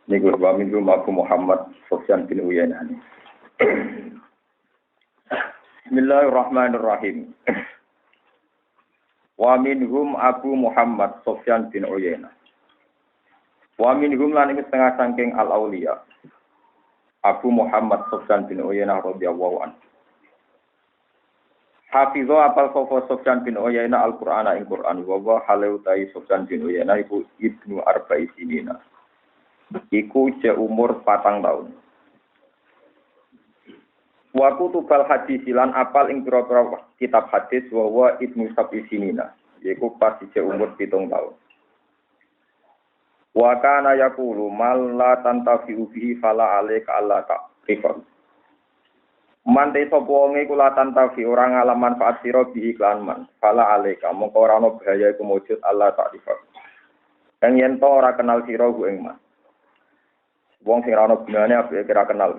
Niku wa minhum Abu Muhammad Sufyan bin Uyainah. Bismillahirrahmanirrahim. Wa minhum Abu Muhammad Sufyan bin Uyainah. Wa minhum lan iki setengah saking al-auliya. Abu Muhammad Sufyan bin Uyainah radhiyallahu anhu. Hafizho apal sapa Sufyan bin Uyainah Al-Qur'ana ing Qur'an wa wa halautai Sufyan bin Uyainah iku ibnu arba'i sinina. Iku je umur 4 tahun. Wa kutubal hadis lan apal ing pira-pira kitab hadis wa ibnu sab'i sinina. Iku pas je umur 7 tahun. Wa kana yaqulu mal la tantafi'u bihi fala alayka alla ta'rifan. Mante sapa wonge kula tantafi ora ngalam manfaat sira bihi lan man. Fala alayka mongko ora ana bahaya iku mujud alla ta'rifan. Kang yen to ora kenal sira ku ing man. Wong sing ora ana gunane apike kira kenal.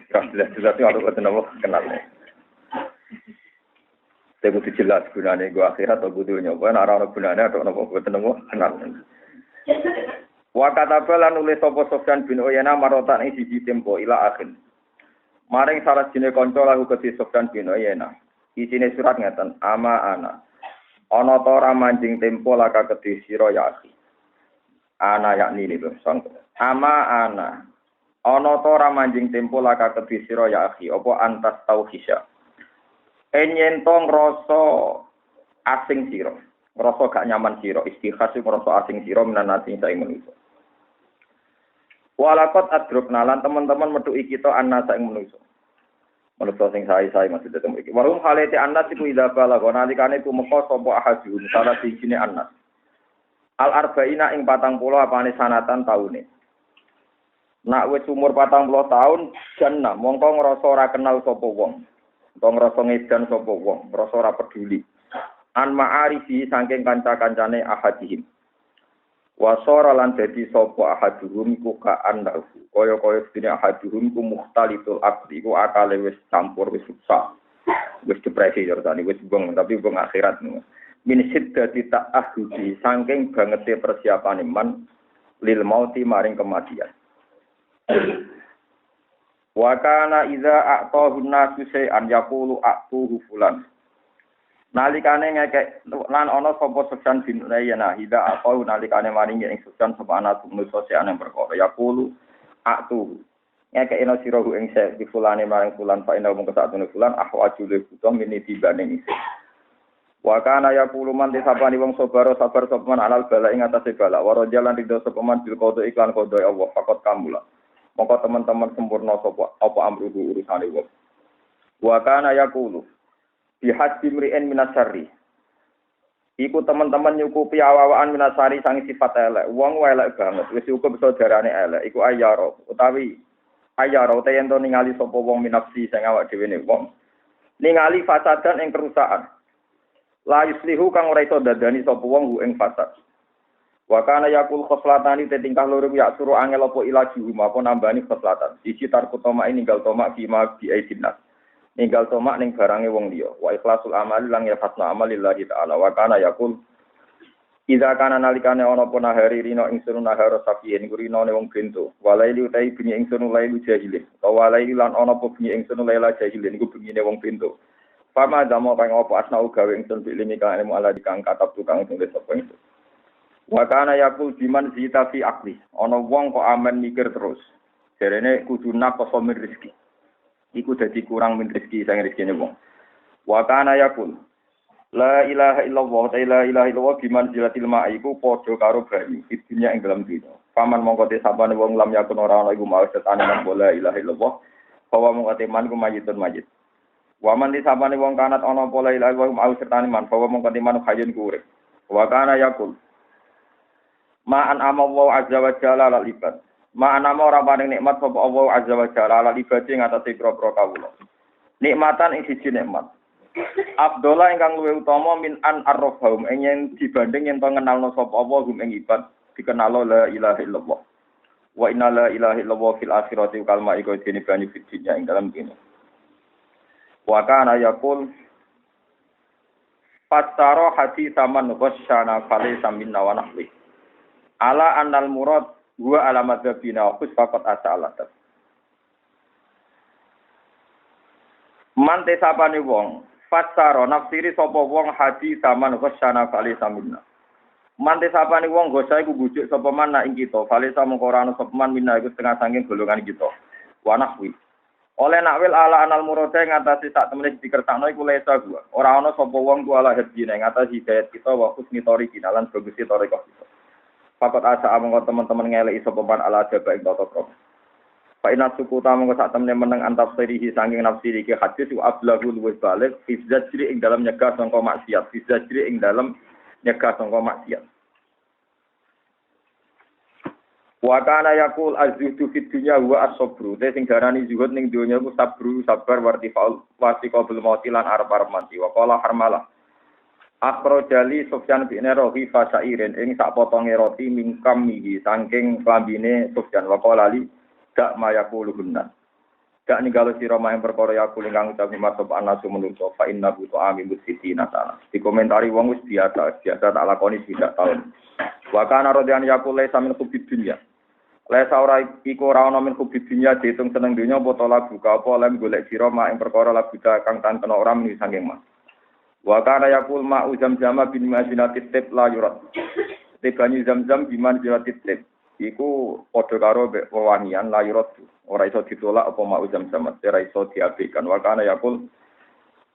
Jelas-jelas ada ketemu kenal. Saya butuh jelas gunane gua akhirat atau butuh nyoba ora ana gunane atau napa ketemu kenal. Wa katabalan nulis sapa Sufyan bin Uyainah marotan ing siji tempo ila akhir. Maring salah jine kanca lahu kedhi Sufyan bin Uyainah. Isine surat ngeten, ama ana. Ana ta ora manjing tempo laka kedhi sira ya akhi. Ana yakni lho sang. Ama ana. Ana ta ora manjing tempo laka kedhi sira ya akhi, apa antas tauhisya. Enyen to ngrasa asing sira. Ngrasa gak nyaman sira, istikhas ngrasa asing sira minanati saing manusa. Walakot adrukna lan teman-teman metuki kita annasa ing manusa. Manusa sing sae-sae maksudnya temu iki. Warum halete annas iku ida bala nalikane tumeka sapa ahadun salah sijine annas. Al arba'ina ing 40 apane sanatan taune. Nak wis umur 40 tahun jannah mongko ngrasa ora kenal sapa wong. Utawa ngrasa ngedan sapa wong, ngrasa ora peduli. An ma'arifi saking kanca-kancane ahadihim. Wasara lan dadi sapa ahaduhum ku ka'an lahu. Kaya-kaya sedene ahaduhum ku mukhtalitul aqli ku akale wis campur wis susah. Wis depresi jane wis beng tapi beng akhirat. Min siddati ta'ahudi saking bangete persiapane man lil mauti maring kematian. Wa kana idza a'tahu an-nasu shay'an yaqulu a'tuhu fulan. Nalikane ngekek lan ana sapa Sufyan bin Uyainah ida a'tahu nalikane maringi ing Sufyan sapa ana manusa seane perkara yaqulu a'tuhu. Ngekek eno sirahu ing di fulane maring fulan fa ina mung kesatune fulan ahwaju le butuh mini tibane isi. Wa kana yaqulu man disapani wong sabar sapa man alal bala ing atase bala wa rajalan ridho sapa man bil qada iklan qada Allah faqat kamula. Mongko teman-teman sempurna sapa apa amruhu urusane wong. Wa kana yaqulu bi haddi mri'in minasarri. Iku teman-teman nyukupi awawaan minasari sang sifat elek. Wong elek banget wis cukup bisa darane elek. Iku ayaro utawi ayaro te yen to ningali sapa wong minafsi sing awak dhewe ne wong. Ningali fasadan ing kerusakan. La yuslihu kang ora iso dadani sapa wong ing fasad. Wa kana yakul khoslatani te tingkah loro ya suruh angel apa ilaju apa nambani khoslatan. Siji tarkutoma ninggal tomak bima bi aidinnas. Ninggal tomak ning barange wong liya. Wa ikhlasul amali lang ya fasna amalillahi ta'ala. Wa kana yakul idza kana nalikane ana apa nahari rino ingsun nahara safiyen gurinane wong bento. Walaili utai bunyi ingsun lailu jahilin. Walaili lan ana apa bunyi ingsun laila jahilin iku bunyine wong bento. Fama damo kang apa asnau gawe ingsun bilimi kang ilmu ala dikang katab tukang tulis apa ingsun. Wa kana yakul diman zita fi akli. Ana wong kok amen mikir terus. Jarene kudu naqsa min rezeki. Iku dadi kurang min rezeki sing rezekine wong. Wa kana yakul la ilaha illallah la ilaha illallah diman zilatil ma'i iku padha karo banyu di dunya ing dalam dunya. Paman mongko te sabane wong lam yakun ora ana iku mau setane nang la ilaha illallah. Bahwa mongko te man ku mayitun mayit. Wa man di sabane wong kanat ana apa la ilaha illallah mau setane man bahwa mongko te man hayun ku urip. Wa kana yakul ma'an amawa azza wa jalla lal ibad. Ma'an ama ora paring nikmat sapa Allah azza wa jalla lal ibad ing atase pro-pro kawula. Nikmatan ing siji nikmat. Abdullah ingkang luwih utama min an arrafahum ing dibanding yen to ngenalno sapa Allah hum ing ibad dikenalo la ilaha illallah. Wa inna la ilaha illallah fil akhirati kal ma'iku dene banyu fitnya ing dalam kene. Wa kana yaqul Fasaro hati taman wasyana fale samin nawa nahli. Ala anal murad Gua alamat babina khus faqat as'alat. Mante sapane wong, fasara nafsiri sapa wong hadi zaman ghasyana kali samina. Mante sapane wong gosa iku bujuk sapa man ing kita, kali samangka ora ana sapa man mina iku setengah saking golongan kita. Wa nahwi. Oleh nakwil ala anal murada ngatasi sak temene dikersakno iku lesa gua. Ora ana sapa wong ku ala hadine ngatasi hidayat kita wa husni thoriqi lan bagusi thariqah kita. Fakat asa amangka teman-teman ngeleki sapa man ala jaba ing tata krama. Fa inna suku tamangka sak temene meneng antap sirihi saking nafsi iki hadis wa ablagul luwes balik fi zajri ing dalam nyegah sangka maksiat, fi zajri ing dalam nyegah sangka maksiat. Wa kana yaqul az-zuhdu fid dunya wa as-sabru. Te sing darani zuhud ning donya ku sabru, sabar warti faul wasiko bil mauti lan arep-arep mati. Wa qala harmalah. Akhrojali Sufyan bin Rawi fasairin ing sak potonge roti mingkam iki saking klambine Sufyan wa qala li dak mayaquluhunna. Dak ninggalo sira maing perkara yakul ingkang ucap masop anasu menungso fa inna bu ta'ami musiti natana. Dikomentari wong wis biasa tak lakoni tidak tahun. Wa kana radyan yakul laisa min kubid dunya. Laisa ora iku ora ana min kubid dunya diitung seneng dunya apa lagu ka apa lem golek sira maing perkara lagu kang tan kena ora muni saking mas. Wa kana yaqul ma'u zamzam bin majinatit tib la yurat. Tibani zamzam biman jiratit tib. Iku padha karo wewangian la yurat. Ora iso ditolak apa ma'u zamzam, ora iso diabaikan. Wa kana yaqul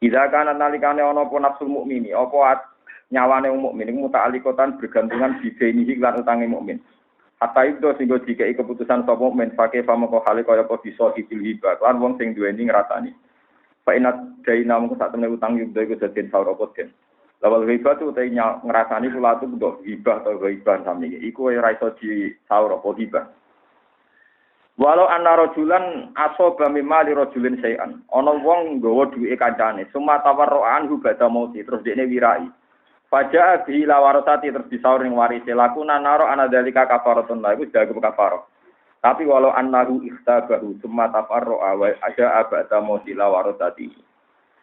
idza kana nalikane ana apa nafsul mukmini, apa nyawane mukmin iku muta'alliqatan bergantungan bidainihi lan utange mukmin. Hatta itu sing dikei keputusan sapa mukmin fake pamoko hale kaya apa bisa dipilih lan wong sing duweni ngrasani. Fa inat daina mung sak temene utang yudha iku dadi saur apa den. Lawal ghibah tu te ngrasani kula tu kok ghibah atau ghibah sami iki. Iku ora iso di saur apa ghibah. Walau anna rajulan asoba mimma li rajulin sayan. Ana wong nggawa duwike kancane, summa tawarru'an hu bada mauti terus dekne wirai. Faja'a bi lawarasati terus disaur ning warise lakuna naro ana dalika kafaratun la iku jaga kafarah. Tapi walau annahu ikhtabahu summa tafarra'a wa ada abada mutila warasati.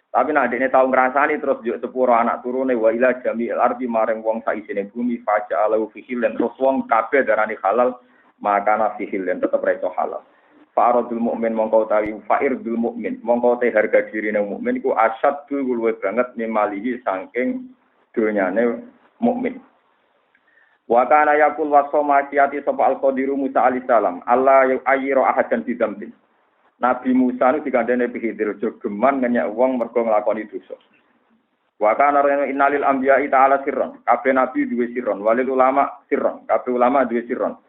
Tapi nek dene tau ngrasani terus yo sepuro anak turune wa ila jami'il ardi maring wong saisine bumi faja'alahu fi hilal terus wong kabeh darani halal maka na fi hilal tetep reso halal. Fa'aradul mukmin mongko utawi fa'irdul mukmin mongko te harga dirine mukmin iku asyaddu luwih banget mimalihi saking donyane mukmin. Wa kana yaqul wasoma siyati sapa al-qadiru Musa alaihi salam Allah ayyira ahadan bidzambin. Nabi Musa niku digandene Khidir jogeman ngenyek wong mergo nglakoni dosa. Wa kana innalil anbiya'i ta'ala sirron. Kabeh nabi duwe sirron, walil ulama sirron. Kabeh ulama duwe sirron.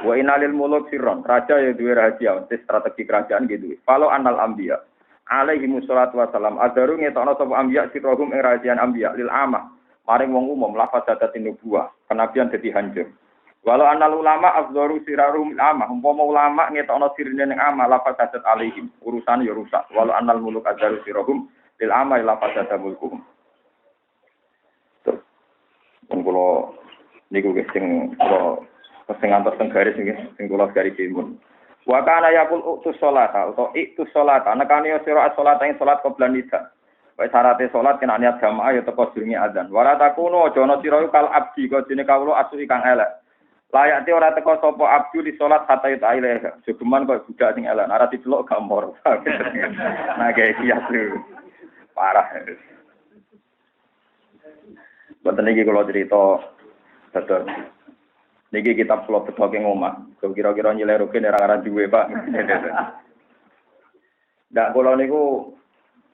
Wa innalil muluk sirron. Raja ya duwe rahasia, strategi kerajaan gitu. Kalau anal anbiya alaihi wassalatu wassalam adaru ngetokno sapa anbiya sirrohum ing rahasian anbiya lil amah. Maring wong umum lafaz dadatin nubuwah, kenabian dadi hancur. Walau anal ulama afdharu sirarum amah, umpama ulama ngetokno sirine ning amah lafaz dadat alaihim, urusan ya rusak. Walau anal muluk azharu sirahum lil amah lafaz dadat mulkuhum. Terus kula niku sing kula sing antos teng garis sing kula garis imun. Wa kana yaqul utus sholata utawa iktus sholata nekane sira as-sholata ing salat qoblan nida. Wae syaraté salat kena niat jamaah ya teko durunge adzan. Wala takuno aja ana sira kal abdi kok dene kawula asu kang elek. Layate ora teko sapa abdi di salat hatta ita ilaha. Jogeman kok budak sing elek, ora diceluk gambar. Nah kayak iki asu. Parah. Boten iki kula crita betul. Niki kitab kula bedoke ngomah. Kira-kira nyeleroke nek ora duwe, Pak. Ndak kula niku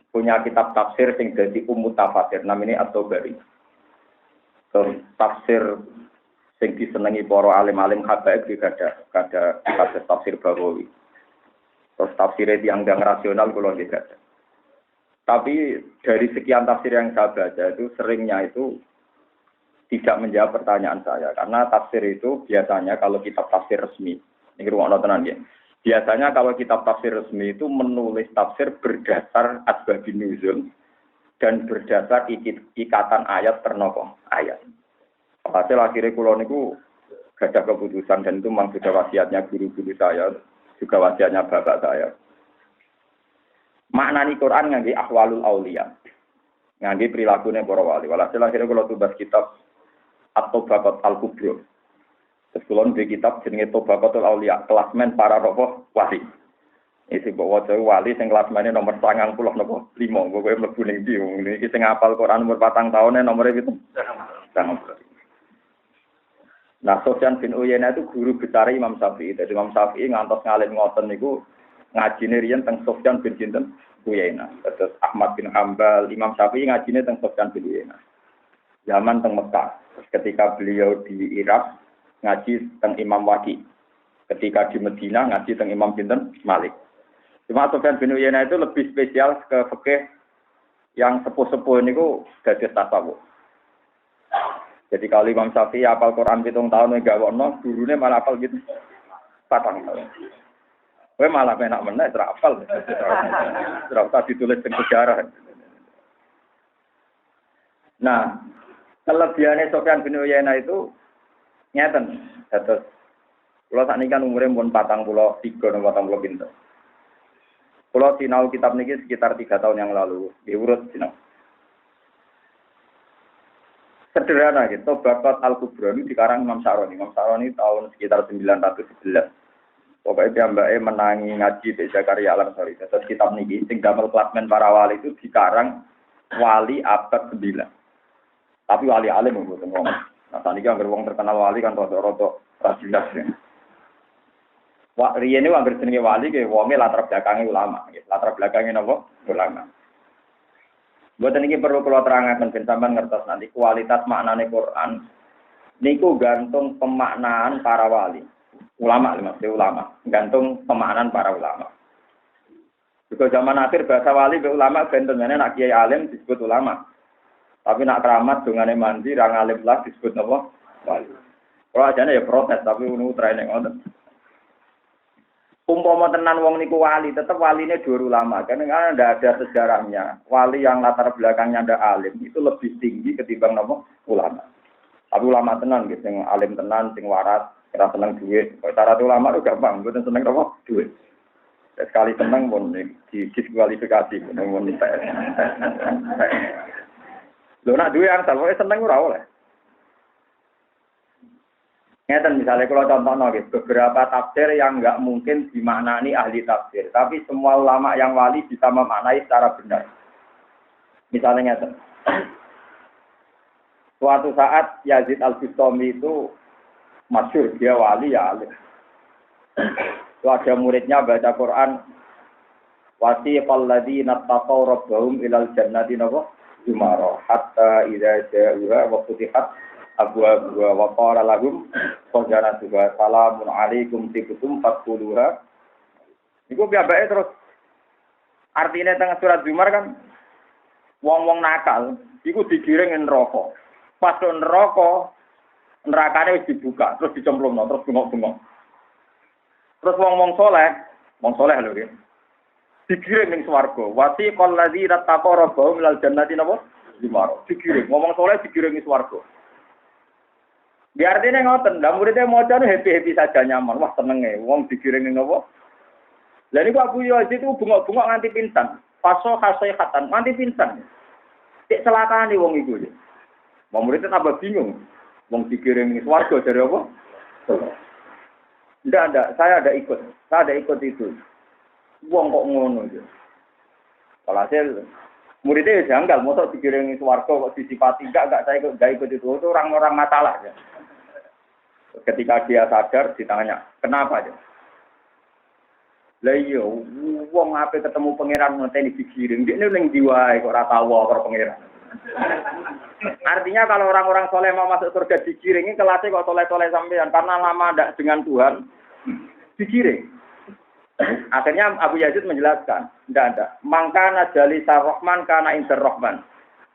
punya kitab tafsir sing dadi umum tafsir namine At-Tabari. Terus tafsir sing disenengi para alim-alim habaib iki kada tafsir Baghawi. Terus tafsir yang rasional kula nggih kada. Tapi dari sekian tafsir yang saya baca itu seringnya itu tidak menjawab pertanyaan saya karena tafsir itu biasanya kalau kitab tafsir resmi ini ruang tenan ya. Biasanya kalau kitab tafsir resmi itu menulis tafsir berdasar asbabun nuzul dan berdasar ikatan ayat ternopo ayat. Hasil akhirnya kula niku gadah keputusan dan itu memang sudah wasiatnya guru-guru saya, juga wasiatnya bapak saya. Maknani Quran ngangge ahwalul auliya. Ngangge prilakune para wali. Walhasil akhirnya kula tumbas kitab At-Tabaqat Al-Kubra. Terus kula di kitab jenenge Tobaqatul Auliya, kelasmen para roh wali. Isi bawa waca wali sing kelasmene nomor 90 napa 5, pokoke mlebu ning ndi iki sing hafal Quran umur 4 tahun nomore pinten? 90. Nah, Sufyan bin Uyainah itu guru besar Imam Syafi'i. Jadi Imam Syafi'i ngantos ngalim ngoten niku ngajine riyen teng Sufyan bin sinten Uyainah. Terus Ahmad bin Hambal, Imam Syafi'i ngajine teng Sufyan bin Uyainah. Zaman teng Mekah. Terus ketika beliau di Irak ngaji teng Imam Waqi. Ketika di Madinah ngaji teng Imam sinten Malik. Cuma Sufyan bin Uyainah itu lebih spesial ke fikih yang sepuh-sepuh niku dadi tasawuf. Jadi kalau Imam Syafi'i hafal Quran 7 tahun enggak ono, gurune malah hafal gitu 4 tahun. Kowe malah enak meneh ora hafal. Ora usah ditulis ing sejarah. Nah, kelebihannya Sufyan bin Uyainah itu ngeten. Terus kula sakniki kan umure pun 43 atau 40 pinten. Kula sinau kitab niki sekitar 3 tahun yang lalu, diurut sinau. Sederhana gitu, Tobaqat Al-Kubra ini dikarang Imam Syaroni. Imam Syaroni tahun sekitar 911. Pokoknya dia mbaknya menangi ngaji di Zakaria Al-Ansari. Terus kitab niki, sing damel klasmen para wali itu dikarang wali abad 9. Tapi wali alim mboten wong. Nah, tadi kan wong terkenal wali kan rada-rada rajinas ya. Wah, riyen niku anggere jenenge wali ke wonge latar belakangnya ulama, latar belakangnya napa? Ulama. Mboten iki perlu kula terangaken ben sampean ngertos nanti kualitas maknane Quran niku gantung pemaknaan para wali. Ulama maksudnya ulama, gantung pemaknaan para ulama. Juga zaman akhir bahasa wali be ulama bentenane nak kiai alim disebut ulama. Tapi nak keramat dongane mandi ra ngalim lah disebut napa? Wali. Kalau ajane ya protes tapi ngono training ngoten. Umpama tenan wong niku wali, tetap waline dhuwur ulama. Karena ndak ada sejarahnya. Wali yang latar belakangnya ada alim itu lebih tinggi ketimbang napa ulama. Tapi ulama tenan gitu, sing alim tenan, sing waras, ora seneng duit. Kok syarat ulama itu gampang, mboten seneng napa duit. Sekali seneng pun diskualifikasi, pun dites. Lho nak duit yang saleh seneng ora oleh. Ngeten misalnya kalau contohnya beberapa tafsir yang enggak mungkin dimaknani ahli tafsir, tapi semua ulama yang wali bisa memaknai secara benar. Misalnya ngeten. Suatu saat Yazid Al-Bustami itu masyhur dia wali ya alim. Itu ada muridnya baca Quran wasiqal ladzina taqaw rabbahum ilal jannati zumara hatta idza ja'uha wa futihat abwabuha wa qala lahum khazanatuha salamun alaikum tibtum fadkhuluha. Iku piyambake terus artine teng surat Zumar kan wong-wong nakal iku digiring ing neraka. Pas neraka nerakane wis dibuka terus dicemplungno terus bengok-bengok. Terus wong-wong saleh lho nggih. Digiring ning swarga. Wasiqal ladzina taqaw rabbahum ilal jannati zumara. Digiring ngomong saleh digiring ning swarga. Biar artinya ngoten, ndak muridnya maca happy-happy saja nyaman. Wah senenge wong digiring ning napa? Lah niku Abu Yazid itu bengok-bengok nganti pingsan. Paso khasihatan nganti pingsan. Cek celakane wong iku. Wong muridnya tambah bingung. Wong digiring ning swarga dari apa? Ndak, saya ada ikut. Saya ada ikut itu. Wong kok ngono ya. Walhasil muridnya janggal, mosok digiring ning swarga kok disifati enggak saya ikut itu. Itu orang-orang masalah ya. Ketika dia sadar ditanya, kenapa aja? Lah iya, wong ape ketemu pangeran ngenteni digiring, dia ning diwae kok ora tau karo pangeran. Artinya kalau orang-orang soleh mau masuk surga digiring, kelasnya kok soleh-soleh sampean karena lama ndak dengan Tuhan digiring. Akhirnya Abu Yazid menjelaskan, ndak ada. Mangkana jalisar rahman kana inter rahman.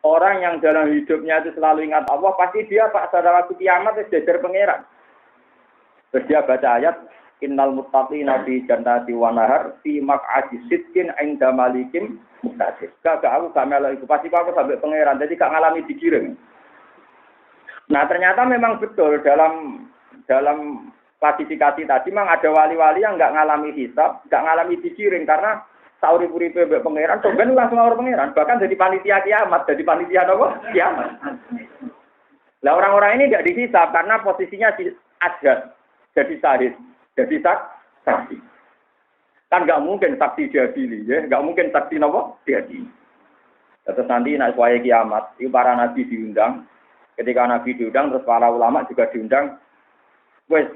Orang yang dalam hidupnya itu selalu ingat Allah, pasti dia pada waktu kiamat itu jajar pangeran. Terus dia baca ayat innal muttaqina fi jannati wa nahar fi maq'adi sidqin 'inda malikin muqtadir. Gak aku gak melok iku pasti aku sampai pangeran jadi gak ngalami digiring. Nah, ternyata memang betul dalam klasifikasi tadi memang ada wali-wali yang enggak ngalami hisab, enggak ngalami digiring karena sauri-uripe mbek pangeran sampeyan langsung ngawur pangeran, bahkan jadi panitia kiamat, jadi panitia apa? Kiamat. Lah orang-orang ini enggak dihisab karena posisinya adat, jadi syahid, jadi saksi. Kan nggak mungkin saksi diadili, ya, nggak mungkin saksi nopo diadili. Terus nanti nak suaya kiamat, itu para nabi diundang. Ketika nabi diundang, terus para ulama juga diundang. Wes,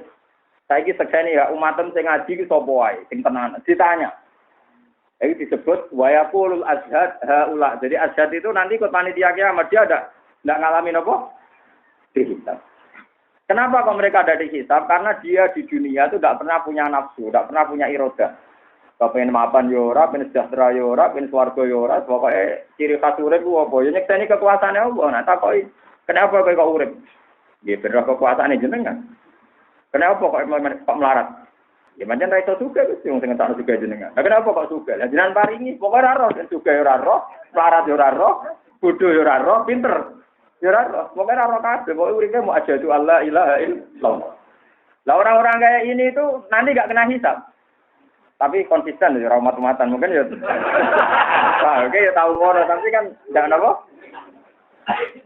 saya ini sekseni ya umatem sing ngaji ki sapa wae, sing tenan. Ditanya. Itu disebut wayaqulul ashhad haula. Jadi ashhad itu nanti ikut panitia kiamat dia enggak ngalamin apa? Dihisab. Kenapa kok mereka ada dihisab? Karena dia di dunia itu enggak pernah punya nafsu, enggak pernah punya iroda. Kepengen mapan yo ora, pengen sejahtera yo ora, pengen swarga yo ora, pokoke ciri khas urip ku apa? Ya nyekseni kekuasaane Allah. Nah takoki, kenapa kok urip? Nggih bener kekuasaane jenengan. Kenapa kok melarat? Ya macam ra iso suka wis sing ngetakno juga jenengan. Lah kenapa kok suka? Lah jenengan paringi, pokoke ora roh, suka yo ora roh, melarat yo ora roh, bodho yo ora roh, pinter yo ora roh. Pokoke ora roh kabeh, pokoke uripe mau asyhadu alla ilaha illallah. Lah orang-orang kayak ini itu nanti enggak kena hisab. Tapi konsisten ya umat-umatan mungkin ya. Nah, oke ya tahu ngono tapi kan enggak apa?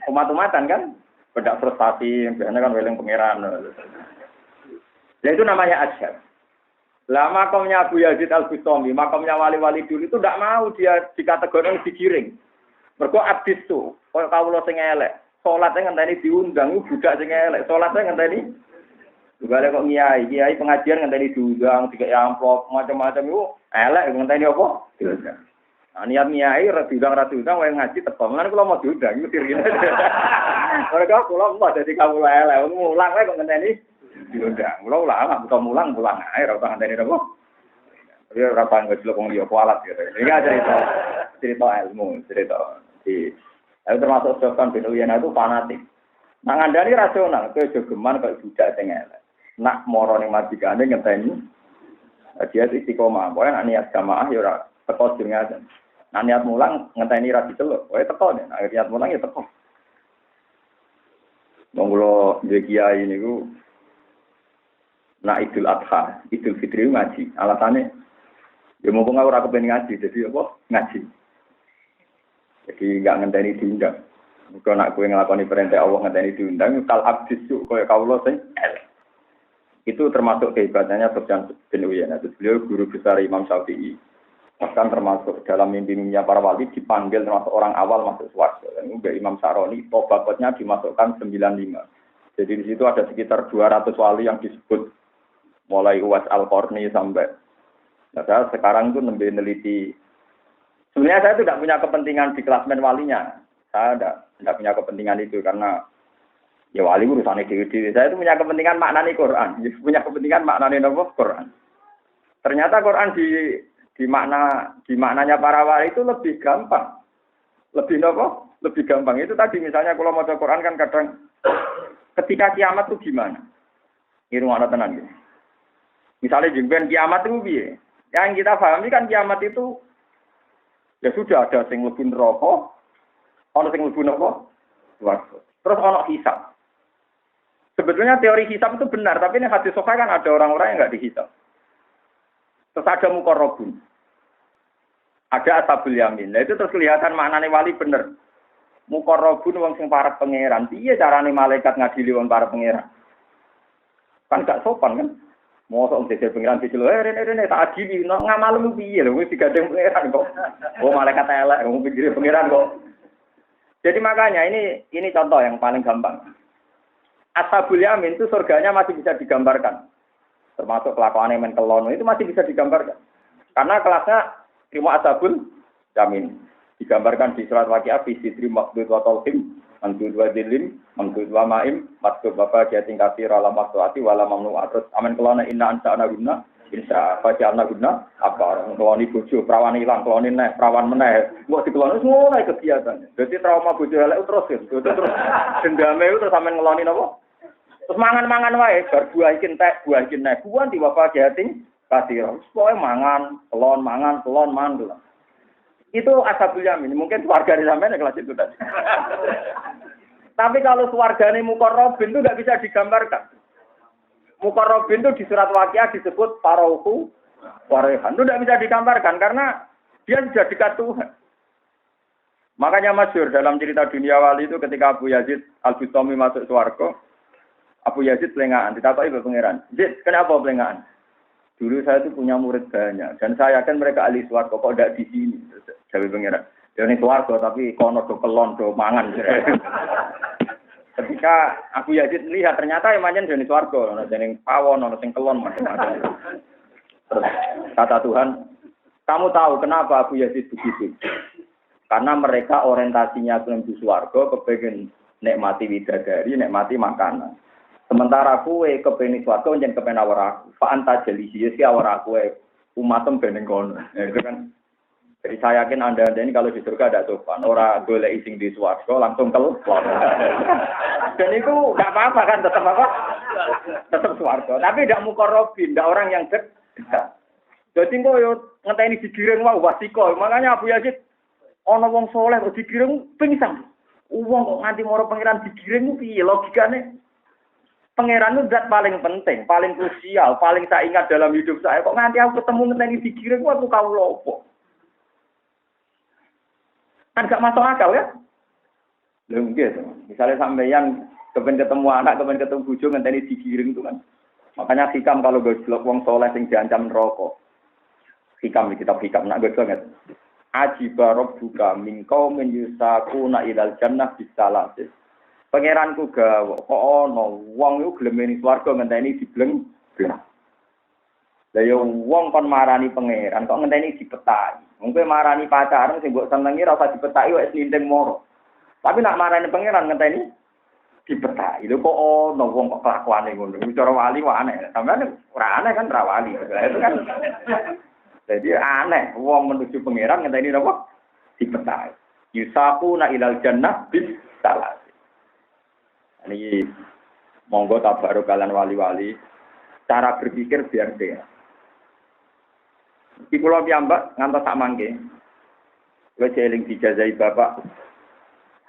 Umat-umatan kan beda frustasi, biasanya kan weling pangeran. Nah itu namanya asyhad. Lah makamnya Abu Yazid Al-Bustami, makamnya wali-wali dulu itu tidak mau dia dikategorikan digiring. Mergo abdis tuh, koyo kawula sing elek, salate ngenteni diundang budak sing elek, salate ngenteni juga kok kiai pengajian ngenteni diundang, dikek amplop macam-macam itu elek ngenteni apa? Diundang. Nah, niat kiai ra diundang wae ngaji teko. Lan kula mau diundang itu dirine. Mereka kula mau dadi kawula elek, mulang wae kok ngenteni diundang. Kula ulama buta mulang ae ora usah ngenteni apa. Dia ora panggo delok wong liya kualat gitu. Iki cerita ilmu, cerita di itu termasuk Sofyan bin Uyainah itu fanatik. Nah ngandani rasional, kowe jogeman kok budak sing elek. Nak moro ning majikane ngenteni dia istiqomah. Pokoke nek niat jamaah ya ora teko jenengan. Nah niat mulang ngenteni ra diceluk. Pokoke teko nek niat mulang ya teko. Monggo dhewe kiai niku nak Idul Adha, Idul Fitri ngaji. Alasannya, ya mumpung aku ora kepen ngaji, jadi apa? Ngaji. Jadi enggak ngenteni diundang. Muga nak kowe nglakoni perintah Allah ngenteni diundang, kal abdisu koyo kawula sing elek. Itu termasuk kehebatannya Sufyan bin Uyainah. Beliau guru besar Imam Syafi'i. Bahkan termasuk dalam mimpi-mimpinya para wali dipanggil termasuk orang awal masuk swarga. Dan juga Imam Saroni, tobatnya dimasukkan 95. Jadi di situ ada sekitar 200 wali yang disebut mulai Uwais Al-Qarni sampai. Nah, saya sekarang itu meneliti. Sebenarnya saya tidak punya kepentingan di klasmen walinya. Saya tidak punya kepentingan itu karena ya wali urusannya diri. Saya itu punya kepentingan maknani Quran. Punya kepentingan maknani Quran. Ternyata Quran di maknanya para wali itu lebih gampang. Lebih gampang. Itu tadi misalnya kalau mau Quran kan kadang ketika kiamat itu gimana? Ini rumah tenan gitu. Misalnya jengben kiamat itu piye? Yang kita pahami kan kiamat itu ya sudah ada sing mlebu neraka, ana sing mlebu neraka, swarga. Terus ana hisab. Sebetulnya teori hisab itu benar, tapi ini hadis sahih kan ada orang-orang yang enggak dihisab. Terus ada muqarrabun. Ada ashabul yamin. Nah itu terus kelihatan maknane wali bener. Muqarrabun wong sing parek pangeran. Piye carane malaikat ngadili wong parek pangeran? Kan gak sopan kan? Mosok dhewe pengiran dicelo, rene tak adili, ngamalmu piye lho wis digandeng pengiran kok. Oh malaikat elek, wong pikir pengiran kok. Jadi makanya ini contoh yang paling gampang. Ashabul Yamin itu surganya masih bisa digambarkan. Termasuk kelakuannya men kelon itu masih bisa digambarkan. Karena kelasnya terima Ashabul Yamin. Digambarkan di surat Waqiah fi sidri maqdud wa talhim Mangkut wa dilim, mangkut wa ma'im, matkut bapak jating kasir ala maktuati wala mamnu'at. Terus amin kelana inna ansa'na guna, insya faja'alna guna, apa orang kelani bojo, perawan hilang, kelani neh, perawan meneh. Wah di kelani semua naik kegiatan. Jadi trauma bojo elek terus terus dendame terus amin ngelani apa? Terus mangan-mangan wae, bar buah ikin tek, buah ikin neh. Buan di bapak jating kasir. Pokoknya mangan, kelon. Itu Ashabul Yamin. Mungkin keluarga di sampean kelas itu tadi. Tapi kalau keluargane Muqarrabin itu enggak bisa digambarkan. Muqarrabin itu di surat Waqiah disebut Farauhu Warehan. Itu enggak bisa digambarkan karena dia sudah dekat Tuhan. Makanya masyhur dalam cerita dunia wali itu ketika Abu Yazid Al-Bustami masuk swarga, Abu Yazid pelengahan, ditakoki Mbak Pangeran. Zid, kenapa pelengahan? Dulu saya itu punya murid banyak dan saya yakin mereka ahli swarga kok tidak di sini. Jawa Pangeran. Ya ini swarga tapi kono do kelon do mangan. Ketika Abu Yazid melihat ternyata yang manjen jenis swarga, ana jeneng pawon, ana sing kelon macam-macam. Terus kata Tuhan, kamu tahu kenapa Abu Yazid begitu? Karena mereka orientasinya menuju swarga, kepengen nikmati widadari, nikmati makanan. Sementara kue kepengen swarga njen kepengen awar aku. Fa anta jelisi si awar aku umatem beneng kono. Itu kan. Jadi saya yakin Anda ini kalau di surga ada sopan, orang boleh ising di swarga langsung keluar. Dan itu enggak apa-apa kan, tetap apa? Tetap swarga. Tapi tidak mukorobin, tidak orang yang dekat. Jadi kok yo ngenteni digiring wae wasiko. Makanya Abu Yazid ana wong saleh kok digiring pingsan. Wong kok nganti moro pangeran digiring piye logikane? Pangeran itu zat paling penting, paling krusial, paling saya ingat dalam hidup saya. Kok nganti aku ketemu ngenteni digiring waktu kau lopo. Kan gak masuk akal ya? Lho gitu. Misalnya sampeyan kepen ketemu anak, kepen ketemu bojo ngenteni digiring itu kan. Makanya hikam kalau gojlok wong saleh sing diancam neraka. Hikam di kitab hikam nak gojlok nget. Ajiba rabbuka min qaumin yusaquna ilal jannah bisalasis. Pangeranku gawe kok ana wong iku gelem ning swarga ngenteni dibleng. Lah yo wong kon marani pangeran kok ngenteni dipetaki. Wong kowe marani pacaran sing mbok senengi ora usah dipetaki wis ninding moro. Tapi nak marani pangeran ngenteni dipetaki. Lho kok ana wong kok kelakuane ngono. Cara wali wae aneh. Sampeyan ora aneh kan ora wali. Itu kan. Jadi aneh wong menuju pangeran ngenteni napa? Dipetaki. Yusaquna ilal jannah bis salat. Ini monggo tabaruk kalian wali-wali cara berpikir biar dia. Iki kula piyambak ngantos sak mangke. Kowe eling dijazai bapak.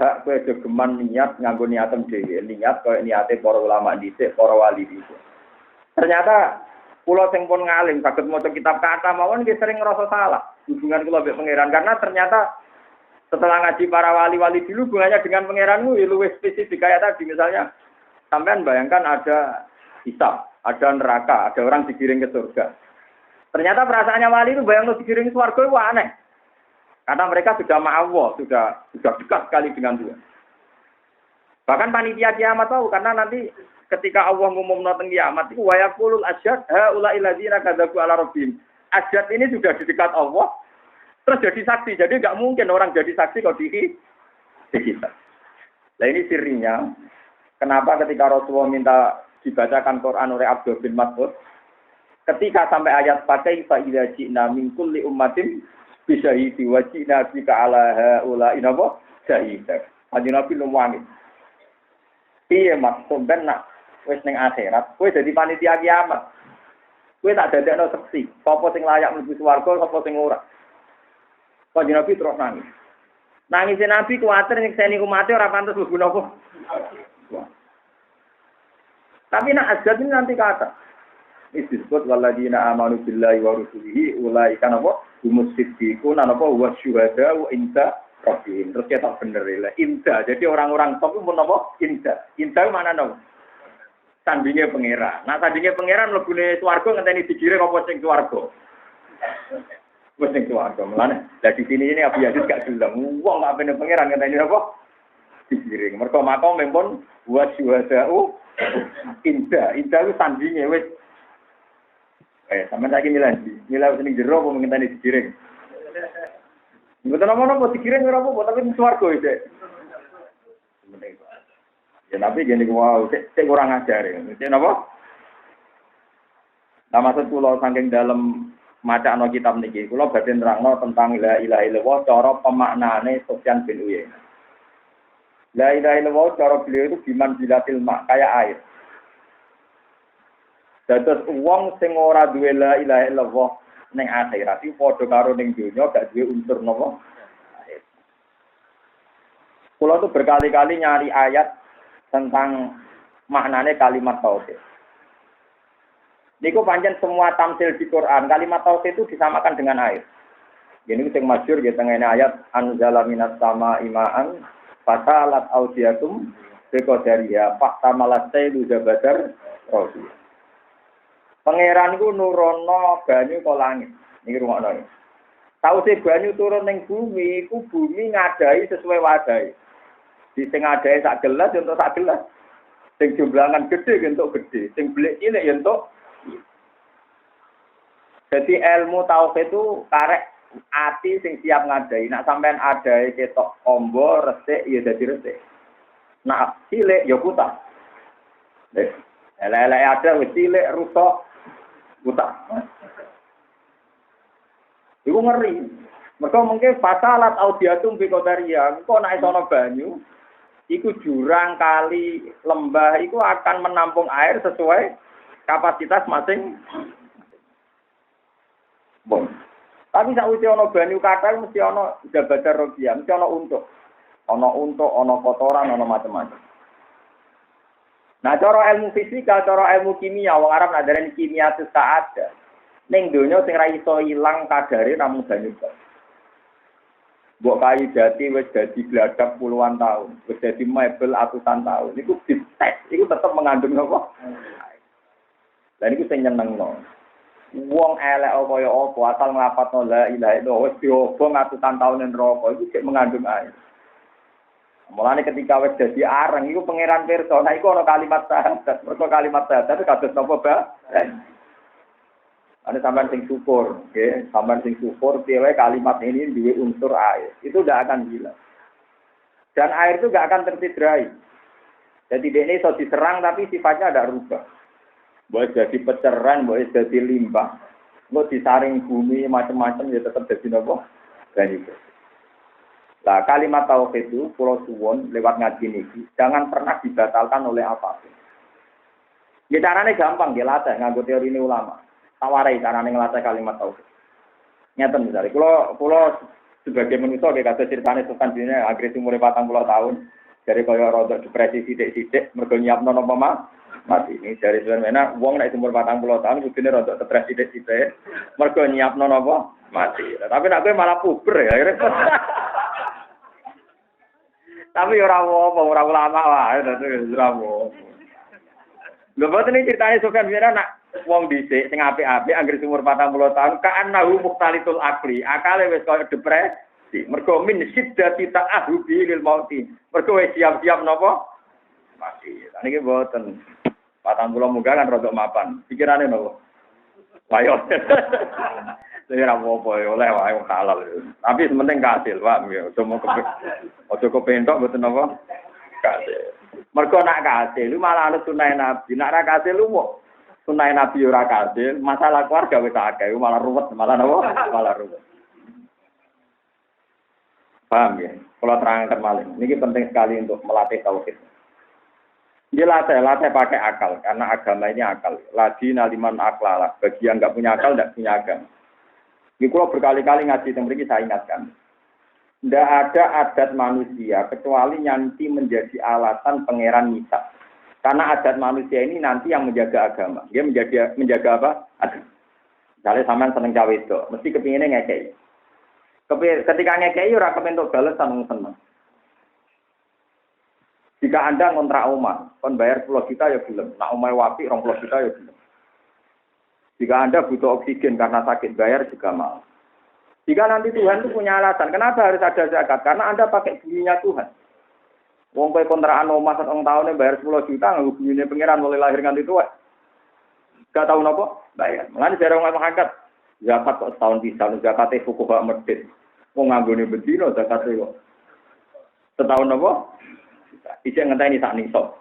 Hak kowe geman niat nganggo niatem dhewe, niat koyo niate para ulama dhisik, para wali dhisik. Ternyata kula sing pun ngalim saged maca kitab kata mawon nggih sering ngrasa salah hubungan kula mbek pangeran karena ternyata setelah ngaji para wali-wali dulu hubungannya dengan pangeranmu ya luwih spesifik kayak tadi misalnya sampean bayangkan ada hisab, ada neraka, ada orang digiring ke surga. Ternyata perasaannya wali itu bayang digiring ke surga itu aneh. Karena mereka sudah ma'awah, sudah dekat sekali dengan Tuhan. Bahkan panitia kiamat tahu karena nanti ketika Allah ngumumno teng kiamat itu wa yaqulul asyhad haula illadzina kadzabu ala rabbihim. Asyhad ini sudah di dekat Allah. Terus jadi saksi, jadi nggak mungkin orang jadi saksi kalau di kita. Nah ini sirinya, kenapa ketika Rasulullah minta dibacakan Quran oleh Abdul bin Mas'ud, ketika sampai ayat pakai fa'idha ji'na min kulli ummatin bisyahidi wa ji'na bika ala ha'ula inapa syahidah. Haji Nabi lumwangi. Iya maksud ben nak wis ning akhirat, kowe dadi panitia kiamat. Kowe tak dadekno saksi, sapa sing layak mlebu swarga, sapa sing ora. Kanjeng Nabi terus nangis. Nangisé Nabi kuwatir nyekseni umate ora pantes mlebu napa. Tapi nak azab ini nanti kata. Ini disebut waladina amanu billahi wa rusulihi ulaika napa humus siddiqun napa wa syuhada wa inda rabbihim. Terus kita bener ya. Inda. Jadi orang-orang top itu napa? Inda. Inda mana napa? Sandinge pangeran. Nah sandinge pangeran mlebune swarga ngenteni digiring apa sing swarga. Wes ning swarga melane. Lah di sini ini Abu Yazid gak gelem. Wong gak pengen pangeran ngenteni apa? Digiring. Mergo makom mempun wa syuhada'u inda. Inda itu sandinge wis. Sampeyan saiki milih sing jero apa ngenteni digiring. Mboten apa-apa digiring ora apa-apa tapi ning swarga iki. Ya tapi gini wow, cek kurang ajar ya. Cek apa? Nah maksud kula saking dalam macakno kitab niki, kula badhe nerangno tentang la ilaha illallah cara pemaknane Sufyan bin Uyainah. La ilaha illallah cara beliau itu biman bilatil mak kayak air. Dados wong sing ora duwe la ilaha illallah ning akhirat iki padha karo ning donya gak duwe unsur napa? Air. Kula tuh berkali-kali nyari ayat tentang maknane kalimat tauhid. Niku pancen semua tamsil di Quran, kalimat tauhid itu disamakan dengan air. Jadi sing masyhur ya tengene ayat anzala minas sama imaan fatalat audiyatum Bekodaria fakta malasai luza badar rosi. Pangeran iku nurono banyu ke langit. Niki rungokno. Tahu sih banyu turun ning bumi, iku bumi ngadai sesuai wadai. Di sing ngadai sak gelas untuk sak gelas. Sing jumlahan gede untuk gede, sing belik cilik untuk. Jadi ilmu tauhid itu karek ati sing siap ngadai. Nak sampean adai ketok ombo resik ya dadi resik. Nak cilik ya kutah. Elek-elek ada wis cilik rusak kutah. Iku ngeri. Mereka mungkin fasalat audiatum bikodaria. Kok nek ana banyu, iku jurang kali lembah iku akan menampung air sesuai kapasitas masing. Bon. Tapi sakwise ana banyu kathah mesti ana jabatan rogia, mesti ana untuk. Ana untuk, ana kotoran, ana macam-macam. Nah, cara ilmu fisika, cara ilmu kimia, wong Arab ngajarani kimia itu tak ada. Ning donya sing ra iso ilang kadare namung banyu. Mbok kayu jati wis dadi gladak puluhan tahun, wis dadi mebel atusan tahun. Iku dites, iku tetep mengandung apa? Lah niku sing nyenengno. Wong elek kaya apa asal nglapatno la ilaha illallah wis diobong atusan tahun ning neraka iku sik mengandung air. Mulane ketika wis dadi areng iku pangeran pirsa, nah iku ana kalimat syahadat. Mergo kalimat syahadat kados napa, Mbak? Ada sampean sing syukur, nggih. Sampean sing syukur piye kalimat ini duwe unsur air. Itu tidak akan hilang. Dan air itu tidak akan tersidrai. Jadi dia ini iso diserang tapi sifatnya tidak rubah. Boleh jadi peceran, boleh jadi limbah. Mau disaring bumi macam-macam ya tetap jadi napa? Dan itu. Nah, kalimat tauhid itu pulau suwon lewat ngaji niki jangan pernah dibatalkan oleh apapun. Ya caranya gampang, dia latih nganggo teori ini ulama. Tawarai caranya ngelatih kalimat tauhid. Nyata misalnya, kalau sebagai manusia kayak kata ceritanya Sultan Dina akhirnya umur 40 tahun dari kaya rodok depresi sidik-sidik mergo nyiapno napa mati. Ini dari sebenarnya wong nek umur 40 tahun kudune rodok depresi sidik-sidik mergo nyiapno napa mati. Tapi nek kowe malah puber ya akhirnya. Tapi ora apa-apa, ora ulama wae, dadi ora apa. Lha boten iki critane Sofyan Wira nak wong dhisik sing apik-apik anggere umur 40 tahun ka'annahu muqtalitul akli. Akale wis koyo depresi. Mergo min siddati ta'ahubi lil mauti. Mergo wis siap-siap napa? Mati. Lah niki boten. 40 munggah kan rodok mapan. Pikirane napa? Wayo. Saya apa-apa oleh wae halal. Tapi sementing kasil, Pak. Ojo kepentok mboten napa? Kasil. Mergo nak kasil lu malah ana sunah Nabi. Nak ra kasil lu kok sunah Nabi ora kasil, masalah keluarga wis akeh, malah ruwet, malah napa? Malah ruwet. Paham ya? Kalau terangkan malih. Ini penting sekali untuk melatih tauhid. Dia latih pakai akal, karena agama ini akal. Lagi naliman aklala. Bagi yang nggak punya akal, nggak punya agama. Ini kalau berkali-kali ngaji tentang ini saya ingatkan. Tidak ada adat manusia kecuali nanti menjadi alasan pangeran misal. Karena adat manusia ini nanti yang menjaga agama. Dia menjaga apa? Agama. Misalnya sampean seneng cawe itu, mesti kepinginnya ngekei. Ketika ngekei, ora kepentok bales seneng. Jika Anda ngontrak omah, kon bayar 10 juta ya belum. Nak omah wapi 20 juta ya belum. Jika Anda butuh oksigen karena sakit, bayar juga mau. Jika nanti Tuhan itu punya alasan, kenapa harus ada zakat? Karena Anda pakai buminya Tuhan. Wong kowe kontrakan omah 1 tahun bayar 10 juta, nganggo bumine pangeran mulai lahir nganti tuwa. Gak tahu napa? Bayar. Mulane jare wong angkat zakat kok setahun bisa, zakate fuqaha medhit. Wong nganggone bedino zakate kok. Setahun napa? Isih ngenteni sak nisab.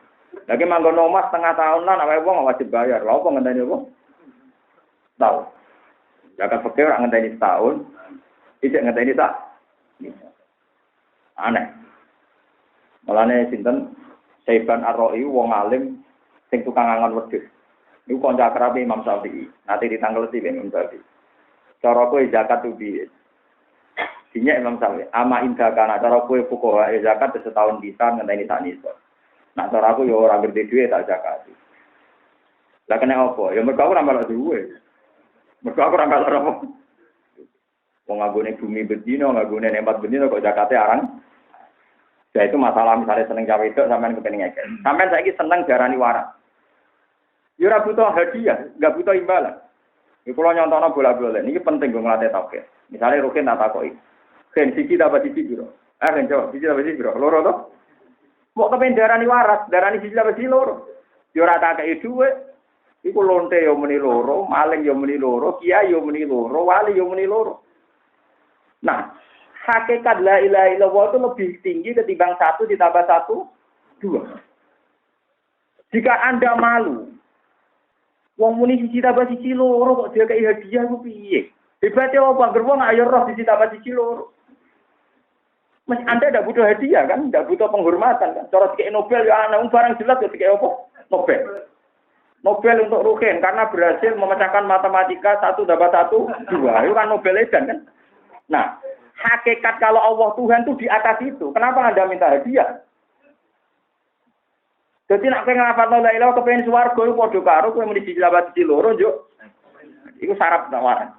Lagi manggon omah setengah tahun lan awake wong wajib bayar. Lha opo ngenteni apa? Tahu. Zakat fakir ora ngenteni setahun. Isih ngenteni sak nisab. Aneh. Mulane sinten Saiban Ar-Ra'i wong alim sing tukang angon wedhus. Niku kanca akrabe Imam Syafi'i. Nanti ditanggleti Imam Syafi'i. Cara kowe zakat ku piye? Dinya Imam Syafi'i, ama indah kana cara kowe fuqaha zakat setahun bisa ngenteni sak nisab. Nak cara aku ya ora gede duwe tak zakat. Lah kena apa? Ya mergo aku ora malah duwe. Mergo aku ora malah apa. Wong nggone bumi bedino, nggone nempat bedino kok zakate arang. Ya itu masalah misalnya seneng cawe itu sampean kepengen ngekek. Sampean saiki seneng darani waras. Ya ora butuh hadiah, enggak butuh imbalan. Iku kula nyontokno bola-bola niki penting go nglatih tauhid. Misale rukin tak takoki. Ken siji tambah siji piro? Ken jawab siji tambah siji piro? Loro to? Mau kepen darani waras, darani siji tambah siji loro. Ya ora tak kei dhuwit. Iku lonte yo muni loro, maling yo muni loro, kiai yo muni loro, wali yo muni loro. Nah, hakikat la ilaha illallah itu lebih tinggi ketimbang 1 ditambah 1, 2. Jika Anda malu, wong muni siji tambah siji loro kok dia kei hadiah ku piye? Hebatnya apa? Gerwong ayo roh siji tambah siji loro. Mas Anda tidak butuh hadiah kan? Tidak butuh penghormatan kan? Cara dikei Nobel ya ana barang jelas ya dikei apa? Nobel. Nobel untuk Ruhin karena berhasil memecahkan matematika 1 tambah 1, 2. Itu kan Nobel edan kan? Nah, hakikat kalau Allah Tuhan itu di atas itu. Kenapa Anda minta hadiah? Jadi nak pengen ngapalno la ilaha kepengen swarga iku padha karo kowe muni siji tambah siji loro njuk. Iku syarat tawaran.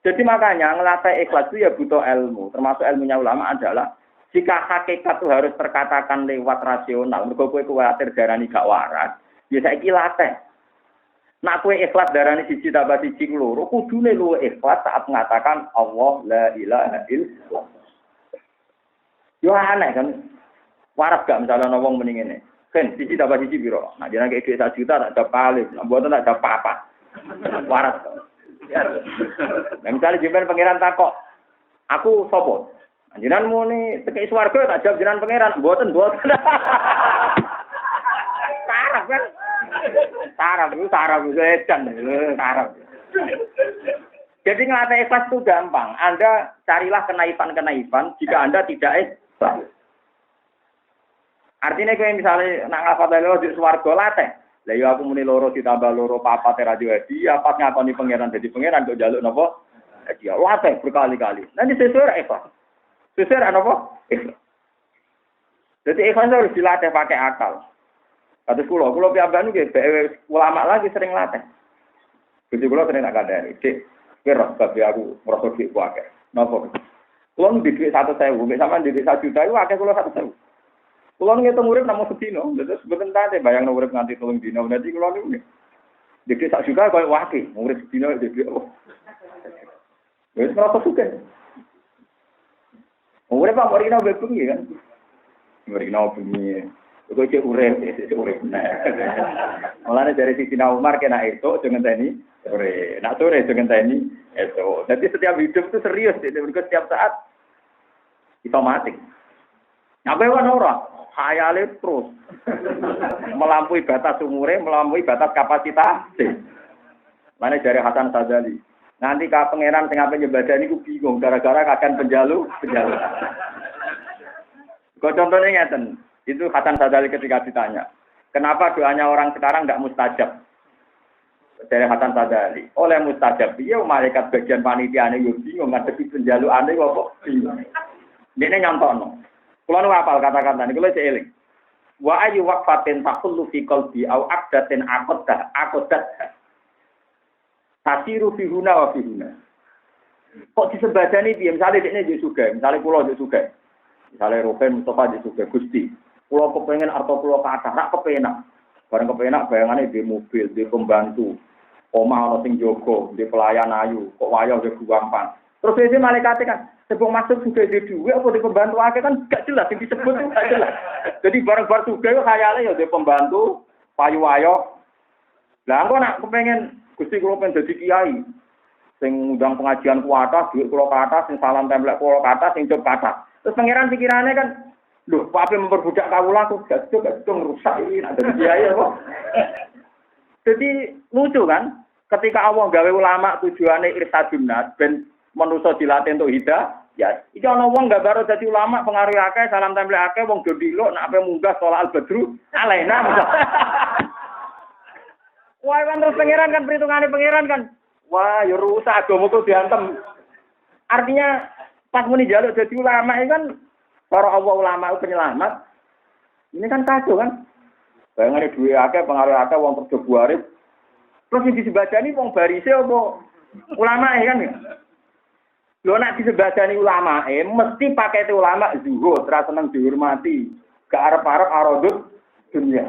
Jadi makanya ngelatih ikhlas itu ya butuh ilmu. Termasuk ilmunya ulama adalah jika hakikat itu harus terkatakan lewat rasional, mergo kowe kuwatir darani gak waras, ya saiki latih. Nak kowe ikhlas darani siji tambah siji loro, kudune luwe ikhlas saat mengatakan Allah la ilaha illallah. Yo aneh kan. Waras gak misalnya wong mending ngene. Ken siji tambah siji piro? Nah jenenge dhuwit 1 juta tak ada paling, mboten tak ada apa-apa. Waras. Nah misalnya jemben pangeran takok, aku sapa? Jenengan muni tekek swarga tak jawab jenengan pangeran, mboten. Sarap kan? Sarap edan, sarap. Jadi ngelatih ikhlas itu gampang. Anda carilah kenaifan-kenaifan jika Anda tidak ikhlas. Artinya kayak misalnya nak ngafal loro di swarga latih. Lah yo aku muni loro ditambah loro papat radio hadiah, pas ngakoni pangeran dadi pangeran kok njaluk napa? Hadiah. Latih berkali-kali. Nanti sesuai ikhlas. Sesuai napa? Ikhlas. Jadi ikhlas harus dilatih pakai akal. Kados kula piyambak niku nggih ulama lagi sering latih. Jadi kula sering nak kandhani, Dik, kira babe aku ngrasa dik ku akeh. Napa? Kula ndek 100.000, mek sampean ndek 1 juta iku akeh kula 100.000. Kulo ngitung urip namung sedina, terus mboten tate bayangno urip nganti 3 dina. Dadi kulo niku dikek sak juta koyo wake, urip sedina dikek. Wis ora sugih. Urip apa ora ono bengi kan? Ora ono bengi. Kok iki urip. Mulane dari sisi Umar kena itu dengan tani sore. Nak sore dengan tani itu. Jadi setiap hidup itu serius, jadi setiap saat kita mati. Nyampe ora khayale terus melampaui batas umure, melampaui batas kapasitas. Mane jare Hasan Sadzali. Nanti ka pangeran sing ape nyebadani ku bingung gara-gara kakan penjalu. Kok contohnya ngeten. Itu Hasan Sadzali ketika ditanya, "Kenapa doanya orang sekarang enggak mustajab?" Dari Hasan Sadzali, oleh mustajab, iya malaikat bagian panitiane yo bingung ngadepi penjalukane kok bingung. Dene nyontokno. Kulo nu hafal kata-kata niku lho eling. Wa ayu waqfatin taqullu fi qalbi au aqdatin aqadat. Tasiru fi huna wa fi huna. Kok disebadani piye? Misale dekne yo sugih, misale kulo yo sugih. Misale Ruhin Mustafa yo sugih Gusti. Kulo kepengin arta kulo kathah, rak kepenak. Bareng kepenak bayangane di mobil, di pembantu. Omah ana sing jaga, di pelayan ayu, kok wayah yo gampang. Terus iki malaikat kan sebelum masuk sudah di duwe apa di pembantu akeh kan gak jelas yang disebut itu gak jelas. Jadi bareng-bareng sudah yo khayale ya di pembantu, payu wayo. Lah engko nak kepengen Gusti kula pengen dadi kiai. Sing ngundang pengajian ku atas, dhuwit kula ke atas, sing salam templek kula ke atas, sing cep ke atas. Terus pangeran pikirane kan, lho, pape memperbudak kawula aku gak rusak iki nak dadi kiai apa. Jadi lucu kan? Ketika Allah gawe ulama tujuane irsadun nas ben manusa dilatih untuk hidayah, ya iki ana wong gak baru dadi ulama pengaruh akeh, salam templek akeh, wong do dilok nek ape munggah sholat al-badru, alaina. Wah, kan terus pangeran kan perhitungane pangeran kan. Wah, ya rusak agama kok diantem. Artinya pas muni njaluk dadi ulama iki kan para Allah ulama penyelamat. Ini kan kacau kan? Bayangane duwe akeh, pengaruh akeh, wong kerja buarip. Terus sing disebadani wong barise apa ulama kan ya? Lho nek disebadani ulama, mesti pakai itu ulama zuhud, ra seneng dihormati. Gak arep-arep arodut dunia.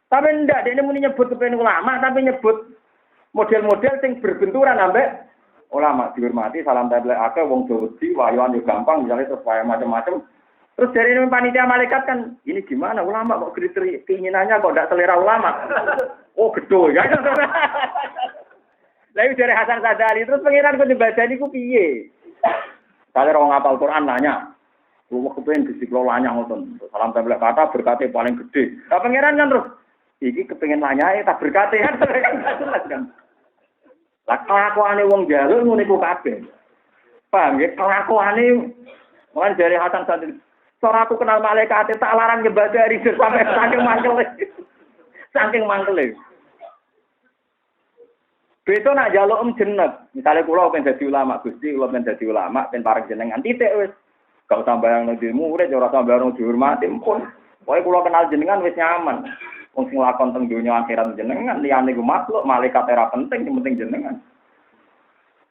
Tapi ndak, dia muni nyebut kepen ulama, tapi nyebut model-model sing berbenturan ambek ulama dihormati, salam tempel akeh wong Jawa wayuan yo gampang, misalnya terus wayang macam-macam. Terus dari ini panitia malaikat kan, ini gimana ulama kok kriteria keinginannya kok tidak selera ulama? Oh gedho ya. Lalu dari Hasan Sadali terus pengiran kok dibacani ku piye? Kalau orang ngapal Quran nanya, lu kepengen disiklolanya ngoten. Salam tempel kata berkate paling gede. Lah pengiran kan terus iki kepengen nanya tak berkate kan jelas kan. Lah kelakuane wong jaluk ngono iku kabeh. Paham ya kelakuane mulai dari Hasan Sadali. Cara aku kenal malaikat tak larang nyebadari sampai saking mangkele. Saking mangkele. Beto nak jaluk jeneng. Misale kula pengen dadi ulama, Gusti, kula pengen dadi ulama, pengen pareng jenengan titik wis. Gak usah bayang nang murid, ora usah bayang dihormati pun. Pokoke kula kenal jenengan wis nyaman. Wong sing lakon teng donya akhirat jenengan, liyane ku makhluk, malaikat ora penting, sing penting jenengan.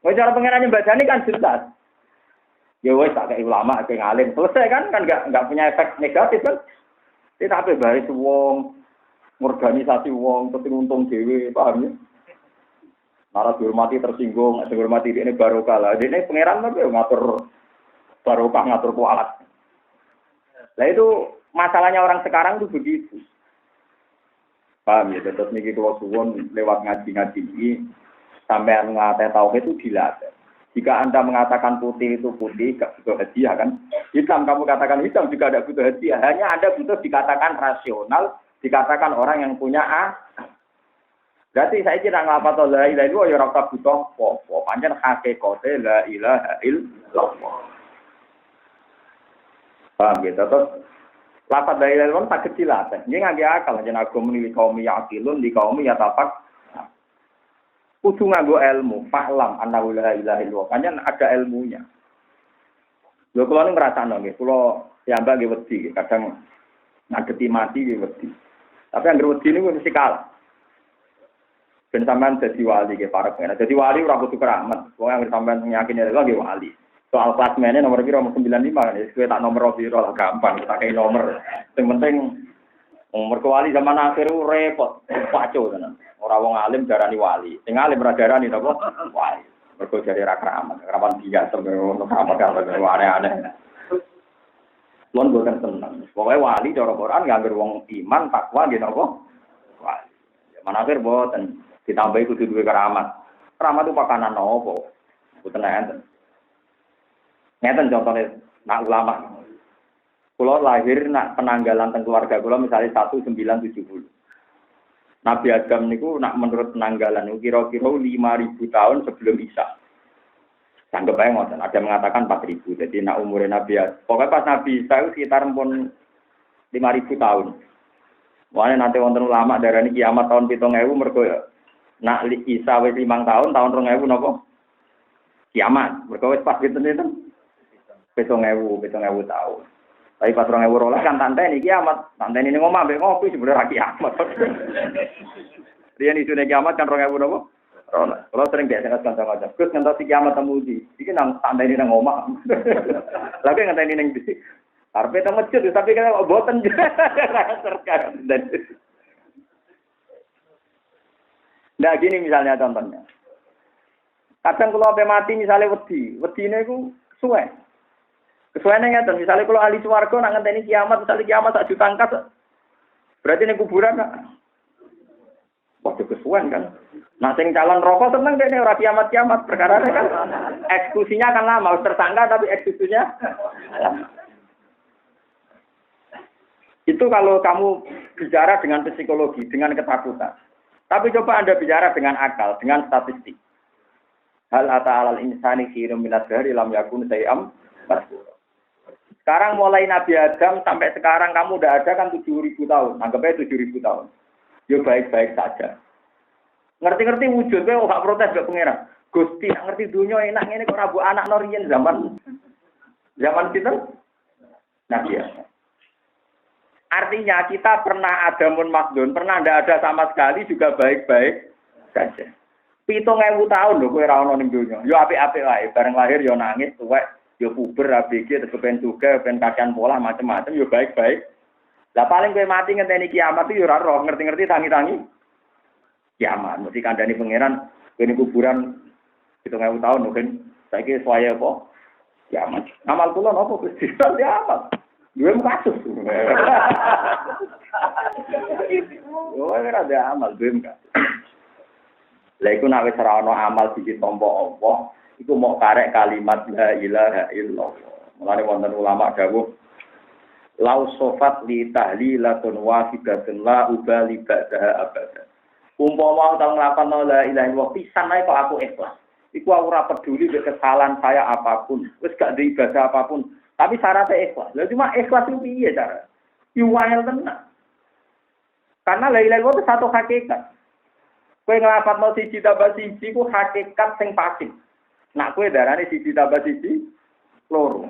Wis cara pengeran nyebadani kan jelas. Ya wes tak kayak ulama, kayak ngalim, selesai kan nggak punya efek negatif kan? Tidak apa bahas wong, organisasi wong, tapi untung dewi, paham ya? Nara dihormati tersinggung, dihormati ini baru kalah, ini pangeran tapi ngatur barokah, ngatur kualat. Nah itu masalahnya orang sekarang tuh begitu, paham ya? Terus niki kalau suwon lewat ngaji ini sampai ngatai tauhid itu dilatih. Jika Anda mengatakan putih itu putih, gak butuh hadiah kan? Hitam, kamu katakan hitam juga tidak butuh hadiah. Hanya Anda butuh dikatakan rasional, dikatakan orang yang punya akal. Berarti saya kira ngapa la ilaha illallah ya ora butuh apa-apa. Pancen hakikate la ilaha illallah. Paham gitu? Terus lafaz la ilaha illallah tak kecil lah. Ini ngangge akal jeneng agama ni kaum yaqilun di kaum yatafak. Kudu nganggo ilmu, fahlam annahu la ilaha illallah. Pancen ada ilmunya. Lho kula nu ngrasakno nggih, kula piyambak nggih wedi, kadang ngageti mati nggih wedi. Tapi anggere wedi niku mesti kalah. Ben sampean dadi wali nggih para pengen. Dadi wali ora kudu keramat. Wong anggere sampean yakin Allah nggih wali. Soal klasmene nomor piro 95 kan, wis kowe tak nomor piro lah gampang, tak kei nomor. Sing penting umur wali zaman akhir repot, pacu tenan. Ora wong alim darani wali. Sing alim ora darani napa? Wali. Mergo jare ra keramat biasa ngono keramat karo aneh-aneh. Lon boten tenang. Pokoke wali cara Quran nganggur wong iman takwa nggih napa? Wali. Zaman akhir boten ditambahi kudu duwe keramat. Keramat itu pakanan napa? Boten enten. Ngeten contohnya nak ulama. Kula lahir nak penanggalan teng keluarga kula misalnya 1970. Nabi Adam niku nak menurut penanggalan niku kira-kira 5.000 tahun sebelum Isa. Sanggep ae ngoten, ada mengatakan 4.000. Jadi nak umure Nabi Adam. Pokoknya pas Nabi Isa itu sekitar pun 5.000 tahun. Wane nanti wonten ulama darani kiamat tahun 7.000 mergo nak Isa wis 5 tahun 2000 napa? Kiamat. Mergo wis pas pinten itu? 7.000 tahun. Tapi pas 2012 kan tanteni kiamat, tanteni ning omah mbek ngopi sebenarnya kiamat. Riyen isune kiamat kan 2000 napa? Kalau sering biasa kanca-kanca, Gus ngantos kiamat temu di. Iki nang tanteni nang omah. Lagi ngenteni ning ndi? Arep teng masjid tapi kan boten. Nah gini misalnya contohnya. Kadang kalau ape mati misalnya wedine iku suwe. Kesuwen ngeten, misalnya kalau ahli swarga nak ngenteni kiamat, misalnya kiamat sak juta angkat. Berarti ning kuburan nak. Waduh kesuwen kan. Nah sing calon rokok seneng dene ora kiamat-kiamat perkara kan eksekusinya kan lama, tersangka tapi eksekusinya lama. Itu kalau kamu bicara dengan psikologi, dengan ketakutan. Tapi coba Anda bicara dengan akal, dengan statistik. Hal ata'alal insani khirum minad dari lam yakun sayam masbur. Sekarang mulai Nabi Adam sampai sekarang kamu udah ada kan 7.000 tahun. Anggapnya 7.000 tahun. Ya baik-baik saja. Ngerti-ngerti wujud, kowe gak protes gak pengira. Gusti nak ngerti dunia enak ngene kok rabu anak norien zaman kita Nabi Adam. Artinya kita pernah ada munmakdun, pernah tidak ada sama sekali juga baik-baik saja. 7.000 tahun lho kowe ora ono ning donya. Yo apik-apik wae, bareng lahir yo nangis, tuwek, yo puber, ABG, terus kepen juga, kepen kakean pola macam-macam yo baik-baik. Lah paling kowe mati ngenteni kiamat yo ora roh, ngerti-ngerti tangi-tangi. Kiamat mesti kandhani pangeran kene kuburan 7.000 tahun mungkin saiki suwaya apa? Kiamat. Amal kula napa Gusti? Kiamat. Duwe kasus. Yo ora ada amal duwe enggak. Lah iku nek wis ora ana amal siji tampa apa, iku mok karek kalimat la ilaha illallah. Mulane wonten ulama dawuh lau sofat li tahlilatun wahidatun la ubali ba'daha abada. Umpama tau nglakon la ilaha illallah pisan ae kok aku ikhlas. Iku aku ora peduli mek kesalahan saya apapun, wis gak ndek ibadah apapun, tapi syaratnya ikhlas. Lah cuma ikhlas itu piye cara? Iwangel tenan. Karena la ilaha illallah itu satu hakikat. Kowe nglafadzno siji tambah siji ku hakikat sing pasif. Nak kowe darane siji tambah siji loro.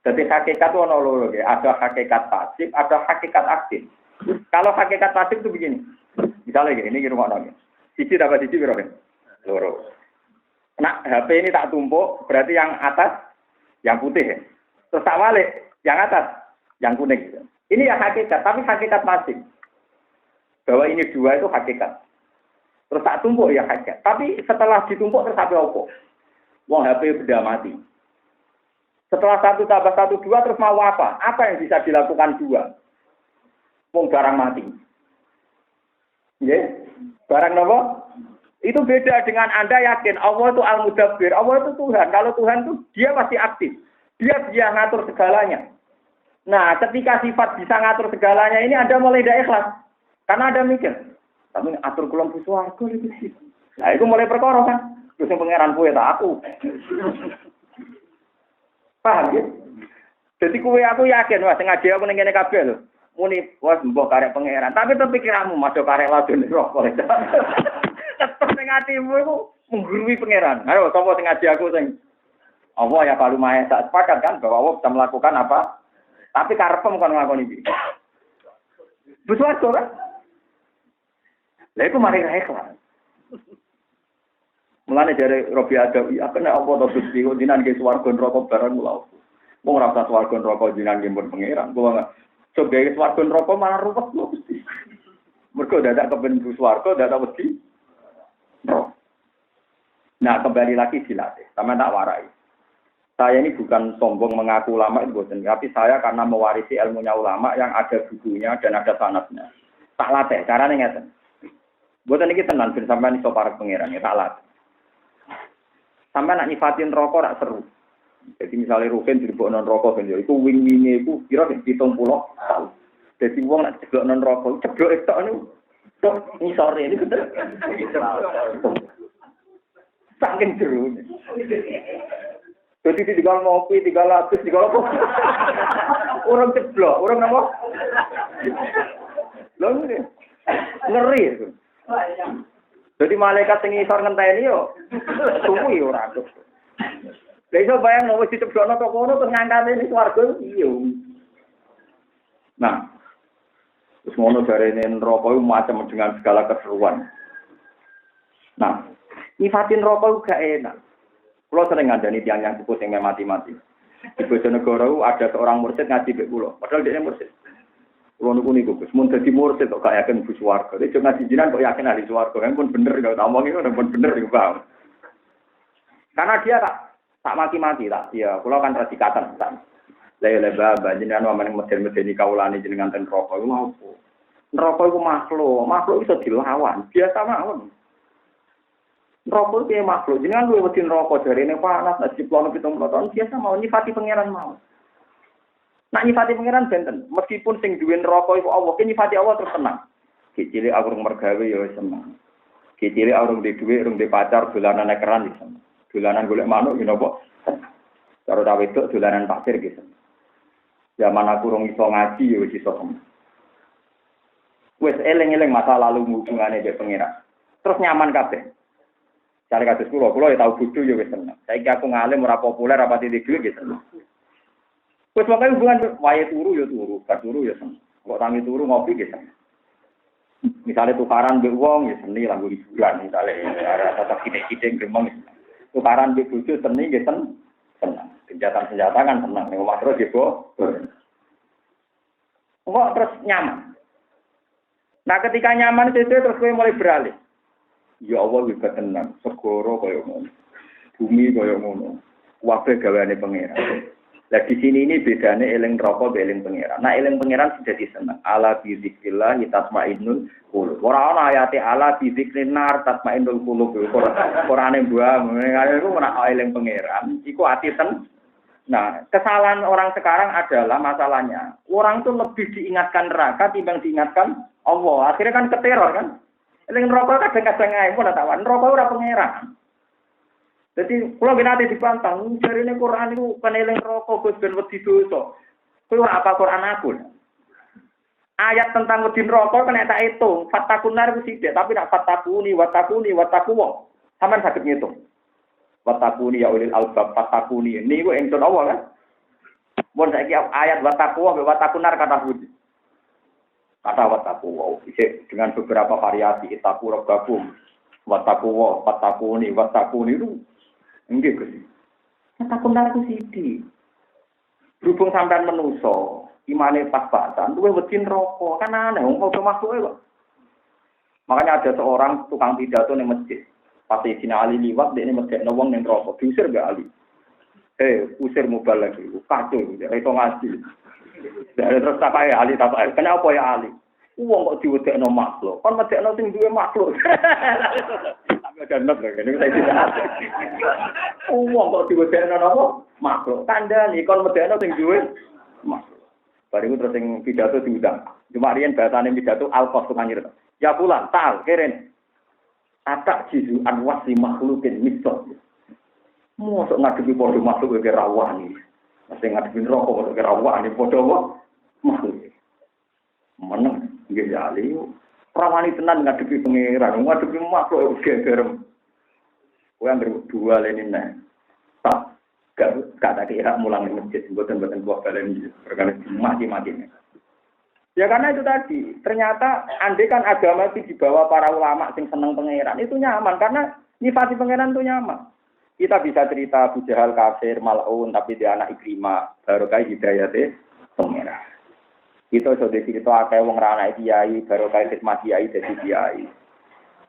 Dadi hakikat ono loro nggih, ada hakikat pasif, ada hakikat aktif. Kalau hakikat pasif itu begini. Misalnya ini rumah nongnya. Siji tambah siji piro kan? Loro. Nah, HP ini tak tumpuk, berarti yang atas yang putih ya. Terus tak balik, yang atas yang kuning. Ini ya hakikat, tapi hakikat pasif. Bahwa ini dua itu hakikat. Terus tak tumpuk ya hakikat. Tapi setelah ditumpuk terus apa? Wong HP benda mati. Setelah 1 tambah 1 2 terus mau apa? Apa yang bisa dilakukan 2? Wong barang mati. Ya, barang nopo? Itu beda dengan Anda yakin Allah itu Al-Mudabbir. Allah itu Tuhan. Kalau Tuhan itu dia pasti aktif. Dia ngatur segalanya. Nah, ketika sifat bisa ngatur segalanya ini Anda mulai tidak ikhlas. Karena Anda mikir, tapi atur kulon swarga itu sih. Nah, itu mulai perkara kan. Terus yang pangeran kowe tak aku. Paham ya? Jadi kowe aku yakin wah sengaja aku ning kene kabeh lho. Muni wis mbok karek pangeran, tapi pikiranmu masuk karek ladon rokok. Tetep ning atimu iku menggurui pangeran. Ayo sapa sing ngaji aku sing Allah ya palu mahe tak sepakat kan bahwa Allah bisa melakukan apa? Tapi karepem kon nglakoni iki. Besar kan? Lah iku mari ikhlas. Mulane dari Robi Adawi, apa nek apa to Gusti kok jinan ke swarga neraka barang kula. Wong ora usah swarga neraka jinan ke mun pangeran. Kula enggak coba ke swarga neraka malah ruwet lho Gusti. Mergo dadak kepen swarga, dadak wedi. Nah, kembali lagi dilatih. Sama tak warai. Saya ini bukan sombong mengaku ulama itu boten, tapi saya karena mewarisi ilmunya ulama yang ada bukunya dan ada sanadnya. Tak latih, carane ngeten. Boten iki tenan ben sampean iso parek pangeran ya tak latih. Sampai nak nyifatin rokok rak seru. Jadi misalnya Rukin diribokno rokok kan iku wing-winge iku kira 70 tahun. Jadi wong nak jeblok non rokok, ceblok estok niku. Tok ngisore ini bener. Saking jeru. Jadi tinggal ngopi, tinggal lapis, tinggal apa? Orang ceblok, orang apa? Lho ngeri itu. Jadi malaikat sing ngisor ngenteni yo suwi ora adus. Lah iso bayang wis diceblokno kok ngono terus ngangkate ning swarga iya. Nah, terus ngono jarene neraka iku macam dengan segala keseruan. Nah, nyifatin rokok gak enak. Kulo sering ngandani tiyang yang sepuh sing mati-mati. Di Bojonegoro ada seorang mursid ngaji mek kulo, padahal dia mursid. Kulo niku Gus, mun dadi mursid kok gak yakin Gus swarga. Nek ngaji jinan kok yakin ahli swarga, kan pun bener kok omong iku pun bener iku paham. Karena dia tak mati-mati tak. Ya, kulo kan radikatan tak. Lah baba jenengan wamen meden-medeni kawulane jenengan ten neraka iku mau. Neraka iku makhluk iso dilawan, biasa mawon. Neraka iki makhluk, jenengan luwih wedi neraka jarene panas, nek diplono 70 tahun biasa mau nyifati pangeran mau. Nak nyifati pangeran benten, meskipun sing duwe neraka iku Allah, ki nyifati Allah terus tenang. Ki cilik urung mergawe ya wis seneng. Ki cilik urung duwe dhuwit, urung duwe pacar, dolanan ekeran wis seneng. Dolanan golek manuk ya napa? Karo ta wedok dolanan pasir ki seneng. Zaman aku urung iso ngaji ya wis iso seneng. Wis eling-eling masa lalu hubungane mbek pangeran. Terus nyaman kabeh. Cari kados kula ya tau bodho ya wis seneng. Saiki aku ngalim ora populer apa titik dhuwit ya seneng. Wis pokoke hubungan wae turu ya turu, bar turu ya seneng. Kok tangi turu ngopi ya seneng. Misalnya tukaran mbek wong ya seni lagu liburan misalnya ada tetap kitik-kitik gremeng. Tukaran mbek bojo seni nggih seneng. Senjata kan seneng ning omah terus gitu. Kok terus nyaman. Nah ketika nyaman sesuai terus kowe mulai beralih. Ya Allah hebat tenan, segoro kaya ngono. Bumi kaya ngono. Kabeh gaweane pangeran. Lah di sini ini bedane eling neraka be eling pangeran. Nah eling pangeran sudah diseneng. Ala bi zikrillah tatmainnul qulub. Ora ana ayate ala bi zikrin nar tatmainnul qulub. Qur'ane mbah ngene iku ora eling pangeran. Iku ati ten. Nah, kesalahan orang sekarang adalah masalahnya. Orang itu lebih diingatkan neraka timbang diingatkan Allah. Akhirnya kan keteror kan. Eling neraka kadang-kadang ae pun tak wan. Neraka ora pangeran. Jadi kalau kita nanti dipantang, dari ini Quran itu kan eling rokok, Gus ben wedi dosa. Kowe ora apa Quran aku. Ayat tentang wedi rokok kan tak hitung, fatakunar ku sithik, tapi nak fatakuni watakuwa. Sampeyan saged ngitung. Watakuni ya ulil albab fatakuni. Niku engson Allah kan. Mun saiki ayat watakuwa be watakunar kata budi. Kata watakuwa dengan beberapa variasi itaku rabbakum. Watakuwa, fatakuni itu nggih Gus. Watakunar ku sithik. Berhubung sampean menuso, imane pas-pasan, luwih wedi neraka. Kan aneh wong kok makhluk kok. Makanya ada seorang tukang pidato ning masjid. Pas Sayyidina Ali liwat dekne medekno wong ning neraka, diusir gak Ali. Usir mubal lagi. Kacau, iso ngaji. Terus tak kaya Ali tak kaya. Kenapa ya Ali? Wong kok diwedekno makhluk. Kon medekno sing duwe makhluk. Tapi ada not lho, ngene saya tidak. Wong kok diwedekno napa? Makhluk. Kandhani kon medekno sing duwe makhluk. Bariku terus sing pidato diundang. Cuma riyen bahasane pidato al-qas tukang nyerita. Ya pulang, tal, keren. Atak jizu anwasi makhlukin misal. Mosok ngadepi padha makhluk kaya rawani. Mesti ngadepi neraka kok kaya rawani padha makhluk. Meneng nggih ya Ali. Rawani tenan ngadepi pangeran, ngadepi makhluk geger. Kowe anggere dua lene neh. Tak gak kira mulang di masjid mboten buah balen perkara mati-mati. Ya karena itu tadi, ternyata andai kan agama itu dibawa para ulama sing seneng pangeran, itu nyaman karena nyifati pangeran itu nyaman. Kita bisa cerita Abu Jahal kafir, mal'un tapi dia anak Ikrimah, barokah hidayate pangeran. Kita iso cerita akeh wong ra anak kiai, barokah khidmat kiai dadi kiai.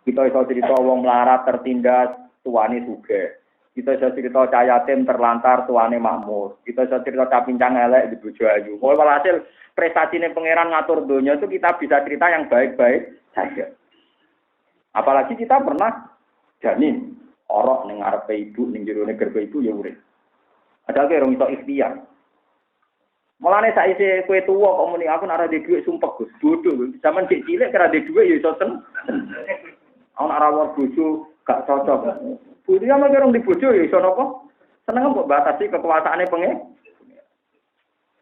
Kita iso cerita wong melarat tertindas, tuane sugih. Kita iso cerita cah yatim terlantar, tuane makmur. Kita iso cerita cah pincang elek di bojo ayu. Walhasil prestasinya pangeran ngatur dunia itu kita bisa cerita yang baik-baik saja. Apalagi kita pernah janin orok ning ngarepe ibu ning jero garpe ibu ya urip. Padahal kaya rong iso ikhtiar. Mulane saiki kowe tuwa kok muni aku nek ora duwe dhuwit sumpek Gus, bodoh. Zaman cek cilik kira duwe dhuwit ya iso seneng. Ana ora war bojo gak cocok. Bojo ya mek rong di bojo ya iso napa? Seneng kok batasi kekuasaane pengen.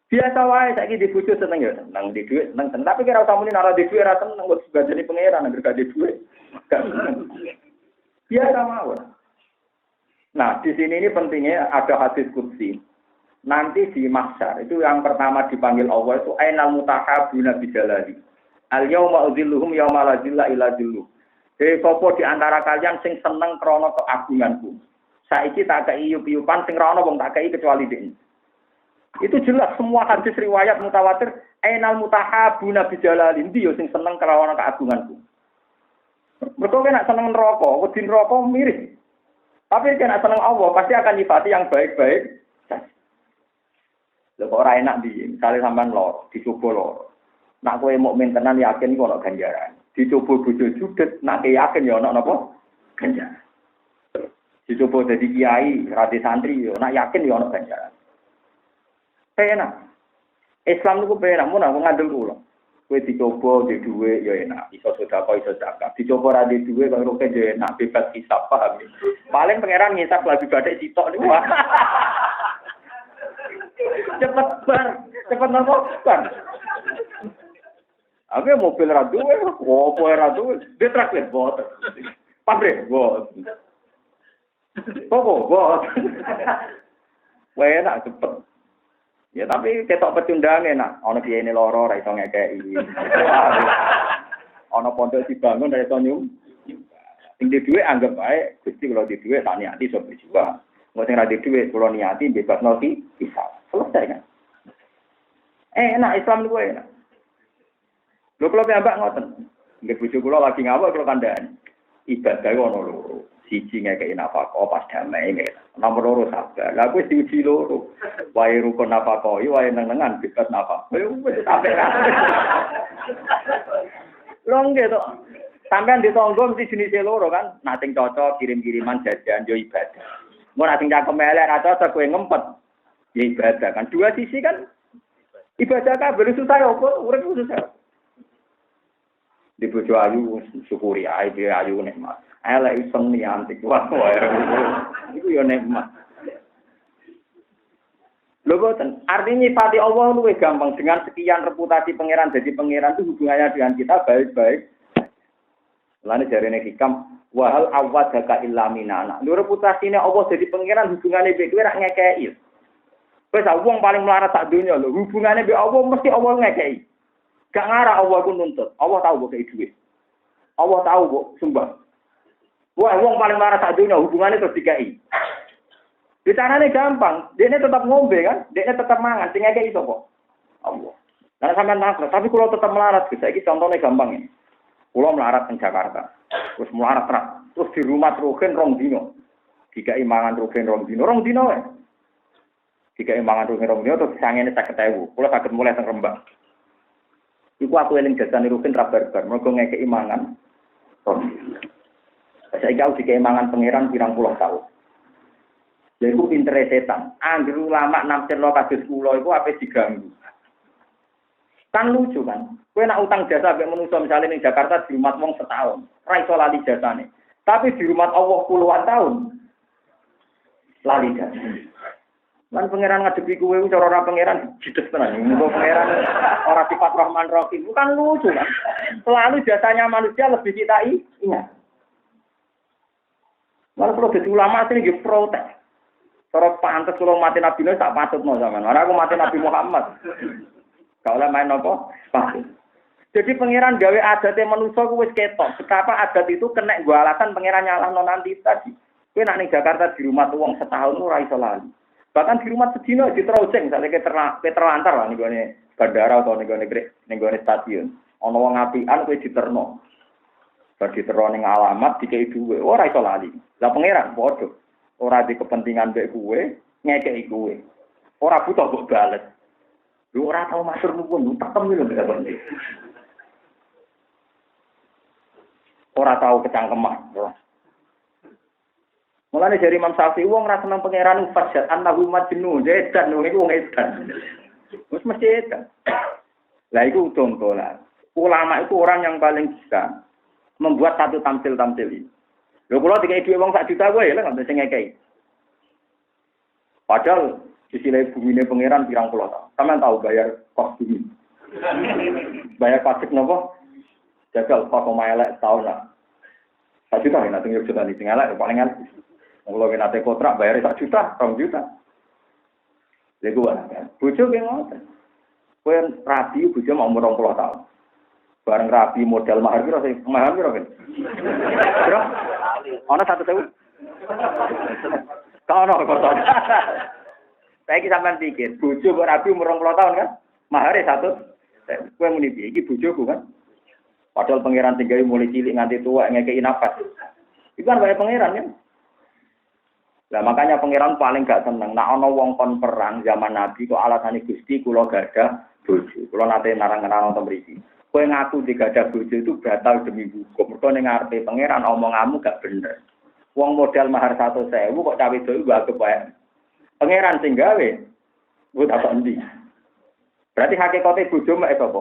Biasa wae saiki di bojo seneng ya, seneng di dhuwit seneng, tapi kira usah muni ora di dhuwit ora seneng kok sebajane pangeran anggere gak di dhuwit. Gak seneng. Biasa mawon. Nah, di sini ini pentingnya ada hadis qudsi. Nanti di mahsyar itu yang pertama dipanggil Allah itu ainal mutahabuna bijalali. Al yauma udzilluhum yauma la zilla illa zilluh. Sapa di antara kalian sing seneng krana keagunganku. Saiki tak kei yup-yupan sing ra ono wong tak kei kecuali dhek. Itu jelas semua hadis riwayat mutawatir ainal mutahabuna bijalali ndi yo sing seneng krana keagunganku. Mergo nek seneng neraka, wedi neraka mirip. Tapi nek seneng Allah pasti akan nyifati yang baik-baik. Lha kok ora enak piye? Misale sampean loro, dicoba loro. Nak kowe mukmin tenan yakin kok ana ganjaran. Dicoba bojo judet, nak yakin ya ana napa? Ganjaran. Dicoba dadi kiai, rati santri yo, nak yakin ya ana ganjaran. Enak. Islam niku penak mun aku ngandel kula. Kowe dicoba di dhuwit ya enak, iso sedekah iso zakat. Dicoba ra di dhuwit kok roke yo enak, bebas hisab paham. Paling pangeran ngisap lagi badhe sitok niku. Cepet nopo kan. Aku mobil ra duwe, opo ra duwe, ditraktir bot. Pabrik bot. Kok bot. Wae enak cepet. Ya tapi ketok pecundang enak. Ana kiyene loro ra iso ngekeki. ana pondok dibangun dari tonyum. Sing di dhuwit anggap bae Gusti kula di dhuwit tak niati iso berjuang. Engko sing ra di dhuwit kula niati bebas nolti bisa. Selesai kan. Enak Islam niku enak. Lho kula piyambak ngoten. Nggih bojo kula lagi ngawak kula kandhani. Ibadah ono loro. Siji ngekeki nafkah pas damai ngene. Nomor loro sabar. Lah kuwi diuji loro. Wae rukun nafkah wae nenengan bebas nafkah. Wis sampe ra. Lho nggih to. Sampeyan ditonggo mesti jenis loro kan. Nating cocok kirim-kiriman jajan yo ibadah. Mun nating cakep elek ra cocok kowe ngempet. Ya ibadah kan. Dua sisi kan ibadah kabeh susah opo urip susah. Di bojo ayu syukuri ae ayu nikmat. Elek iseng niantik wae. Iku yo nikmat. Lho boten, artinya nyifati Allah luwih gampang dengan sekian reputasi pangeran jadi pangeran itu hubungannya dengan kita baik-baik. Lane jarene hikam wahal awadaka illa minana. Lho reputasine Allah jadi pangeran hubungane mbek kowe rak ngekeki. Wis wong paling melarat sak donya lho, hubungane mbek Allah mesti Allah ngekeki. Gak ngarah Allah ku nuntut. Allah tahu mbok kei duit. Allah tahu mbok sumbang. Wah, wong paling melarat sak donya hubungane terus dikei. Bicarane gampang, dekne tetap ngombe kan, dekne tetap mangan, sing ngekeki sapa? Allah. Lah sampean takut, tapi kalau tetap melarat, saiki contohnya gampang ini. Kulo melarat di Jakarta. Terus melarat terus di rumah rugen rong dino. Dikai mangan rugen rong dino wae. Dikai mangan rugen rong dino terus sangene 50.000. Kulo saged mulai teng Rembang. Iku aku eling jasane rugen ra barbar, mergo ngekeki mangan. Saiki aku dikai mangan pangeran pirang puluh tahun. Lha iku pintere setan. Anggere ulama nafsirno kados kula iku ape diganggu. Kan lucu kan. Kowe nak utang jasa mek manusa misale ning Jakarta di rumah wong setahun, ora iso lali jasane. Tapi di rumah Allah puluhan tahun lali jasa. Lan pangeran ngadepi kowe cara ora pangeran jides tenan. Muga pangeran ora sifat Rahman Rahim. Bukan lucu kan. Selalu jasanya manusia lebih kita ingat. Malah kalau jadi ulama sini nggih protes. Cara pantes kula mati Nabi Nuh tak patutno sampean. Ora aku mati Nabi Muhammad. Kalau main apa? Pasti. Jadi pangeran gawe adate manusa ku wis ketok. Betapa adat itu kena nggo alasan pangeran nyalahno nanti tadi. Kowe nak ning Jakarta di rumah wong setahun ora iso lali. Bahkan di rumah sedina diterusing sampe terlantar lah ning gone bandara atau ning gone stasiun. Ana wong apian kowe diterno. Bar diterno ning alamat dikei dhuwit ora iso lali. Lah pangeran padha ora di kepentingan mbek kowe, ngekeki kowe. Ora butuh mbok bales. Lu ora tau matur nuwun, tak temu lho ndak ora tau kecangkeman. Mulane dari Imam Syafi'i wong ra seneng pangeran fajat annahu majnun, edan niku wong edan. Wis mesti edan. Lah iku contoh lah. Ulama itu orang yang paling bisa membuat satu tampil-tampil ini. Lho kula dikai dhuwit wong 1 juta kowe lha nggak sing ngekeki. Padahal sisine bumine pangeran pirang puluh tahun. Sampeyan tahu bayar kos bumi. Bayar pajak napa? Jagal 4,5 tahun lah. 1 juta nek tinggal juta sing elek paling elek. Kalau kita nate kontrak bayar 1 juta, 2 juta. Lha kuwi kan. Bojo ki ngoten. Kowe rabi bojo mau umur 20 tahun. Bareng rabi modal mahar piro sing mahar piro kan? Piro? Ana 1.000. Ono kok. Saiki sampean pikir, bojo kok rabi umur 20 tahun kan? Mahare 1. Kowe muni piye? Iki bojoku kan. Padahal pangeran tinggal mulai cilik nganti tua ngekeki nafas. Itu kan banyak pangeran kan? Lah makanya pangeran paling gak seneng. Nak ana wong kon perang zaman Nabi kok alasane Gusti kula gadah bojo. Kula nate narang-narang wonten mriki. Kowe ngaku digadah bojo itu batal demi hukum. Mergo ning ngarepe pangeran omonganmu gak bener. Wong modal mahar 100.000 kok cawe dhewe gak kebayak. Pangeran sing gawe. Kuwi tak endi? Berarti hakikate bojo mek sapa?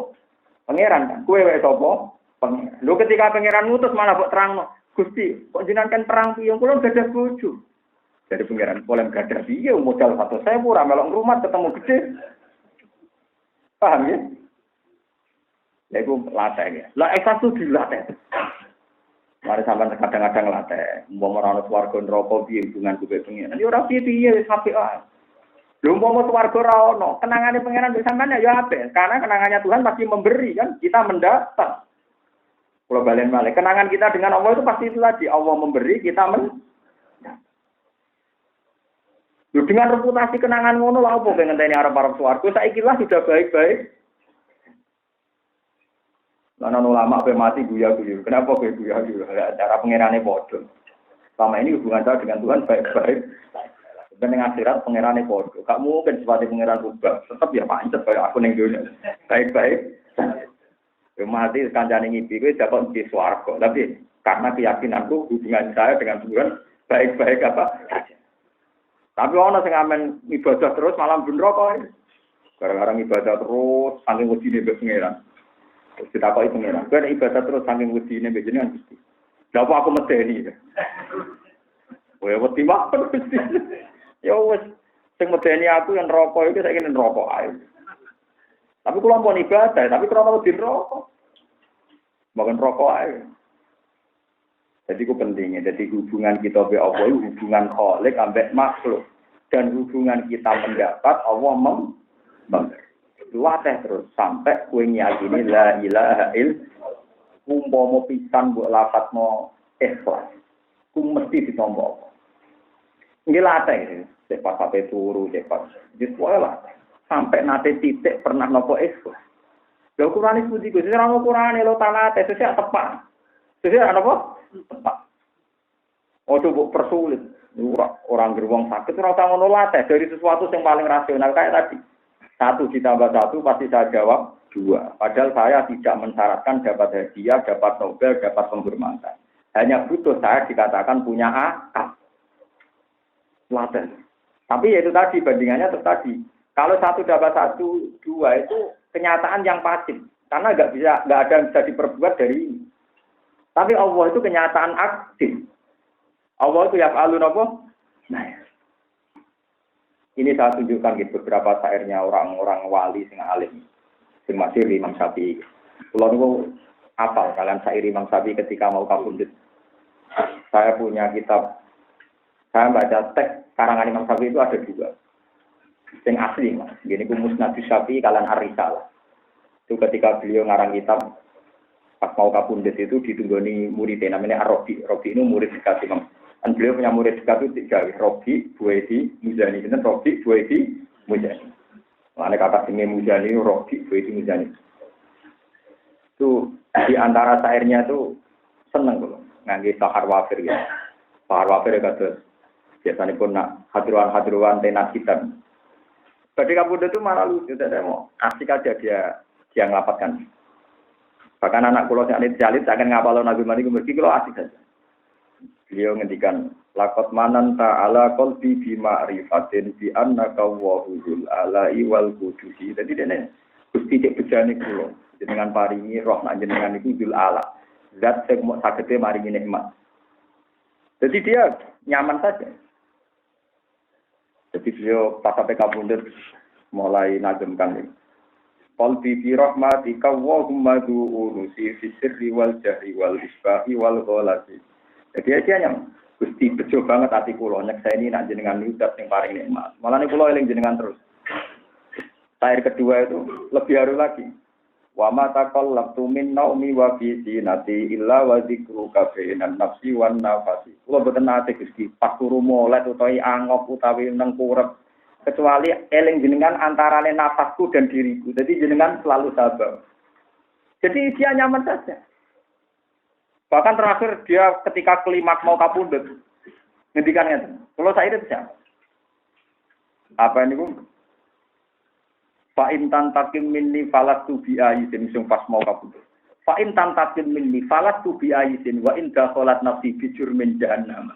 Pangeran kan. Kowe wek sapa? Pangeran. Lho ketika pangeran ngutus malah kok terangno, Gusti, kok jenengan kan perang piye kula gadah bojo. Dari pangeran boleh gadah piye modal 100.000 ora melok ngrumat ketemu gede. Paham ya? Ya itu latih ya. Lah ikhlas itu dilatih. Mari sampean kadang-kadang latih. Umpama ora ono swarga neraka piye hubungan kuwi pengen. Ya ora piye-piye wis apik ae. Lho umpama swarga ora ono, kenangane pangeran wis sampean ya apik. Karena kenangannya Tuhan pasti memberi kan, kita mendapat. Kalau balen balik, kenangan kita dengan Allah itu pasti itu tadi. Allah memberi, kita dengan reputasi kenangan ngono lah apa pengen tanya Arab suwargo. Saiki lah sudah baik-baik. Lalu ulama pe mati guya-guyu. Kenapa guya-guyu? Cara pengirannya bodoh. Selama ini hubungan saya dengan Tuhan baik-baik. Dan dengan akhirat pengirannya bodoh. Gak mungkin seperti pengiran rubah. Tetap ya pancet kayak aku ning dunia. Baik-baik. Mati kancane ngipi kuwi dapat di swarga. Tapi karena keyakinanku hubungan saya dengan Tuhan baik-baik apa saja. Tapi ana sing amen ibadah terus malam bener kok. Gara-gara ibadah terus saking wedine mbek pangeran. Terus ditakoki pangeran, "Kowe ibadah terus saking wedine mbek jenengan Gusti." Lha apa aku medeni? Kowe wedi wae Gusti. Ya wis sing medeni aku yang rokok iki saiki neraka ae. Tapi kula pun ibadah, tapi krono wedi rokok. Makan rokok ae. Jadi itu pentingnya. Jadi hubungan kita be Allah itu hubungan khalik ambek makhluk. Dan hubungan kita mendapat Allah memberi. Latih terus sampai kowe nyakini la ilaha illallah. Umpama pisan mbok lafadzno ikhlas. Ku mesti ditampa. Nggih latih. Cepat sampai turu cepat. Diswae lah. Sampai nate titik pernah nopo ikhlas. Lha ukurane pundi Gus? Ora ukurane lo talate sesuk tepat. Sesuk apa? Tepat. Ojo mbok persulit. Orang geruang sakit ora usah ngono latih dari sesuatu yang paling rasional kayak tadi. 1 ditambah 1 pasti saya jawab 2. Padahal saya tidak mensyaratkan dapat hadiah, dapat Nobel, dapat penghormatan. Hanya butuh saya dikatakan punya akal. Latih. Tapi itu tadi bandingannya tadi. Kalau 1 dapat 1, 2 itu kenyataan yang pasif. Karena nggak ada yang bisa diperbuat dari ini. Tapi Allah itu kenyataan aktif. Allah itu yaf'alun apa? Nah, ini saya tunjukkan gitu beberapa syairnya orang-orang wali sing alim. Sing masih Imam Syafi'i. Kalau niku hafal kalian syair Imam Syafi'i ketika mau kabundut. Saya punya kitab. Saya baca teks karangan Imam Syafi'i itu ada 2. Sing asli, Mas. Gini ku Musnad Syafi'i kalian Ar-Risalah. Itu ketika beliau ngarang kitab pas mau kabundut itu ditunggoni muridnya namanya Ar-Rabi. Rabi itu murid dekat Imam. Dan beliau punya murid dekat itu 3, Rabi, Buaidi, Muzani. Itu Rabi, Buaidi, Muzani. Mana kata sini Muzani, Rabi, Buaidi, Muzani. Itu di antara syairnya itu seneng loh. Ngangge Sahar Wafir ya. Sahar Wafir ya kata biasanya pun nak hadiruan tenas hitam. Ketika kabundut itu malah lucu. Tidak mau asik aja dia ngelapatkan. Bahkan anak kulo yang jalit akan ngapalo Nabi Mani kemudian kulo asik saja. Beliau ngendikan laqad manan ta'ala qalbi bi ma'rifatin bi annaka wahul ala'i wal qudusi. Jadi dene Gusti cek bejane kulo jenengan paringi roh nak jenengan iku dzul ala. Zat sing mok sagete maringi nikmat. Jadi dia nyaman saja. Jadi beliau pas sampai kabundut mulai najemkan ini. Qalbi bi rahmatika wa humma du'unusi fi sirri wal jahri wal isbahi wal ghalati. Jadi dia yang Gusti bejo banget hati kula nyekseni nak jenengan nudat sing paring nikmat. Malah nek kula eling jenengan terus. Syair kedua itu lebih haru lagi. Wa ma taqallabtu min naumi wa fi sinati illa wa dzikruka bainan nafsi wan nafasi. Kula boten nate Gusti pas turu molet utawi angop utawi nang kurep kecuali eling jenengan antarane nafasku dan diriku. Jadi jenengan selalu sabar. Jadi dia nyaman saja. Bahkan terakhir dia ketika kelimat mau kabundut ngendikannya. Kalau saya itu siapa? Apa ini Bu? Fa in tantakim minni falastu bi ayisin sing pas mau kabundut. Fa in tantakim minni falastu bi ayisin wa in dakhalat nafsi bi jurmin jahannam.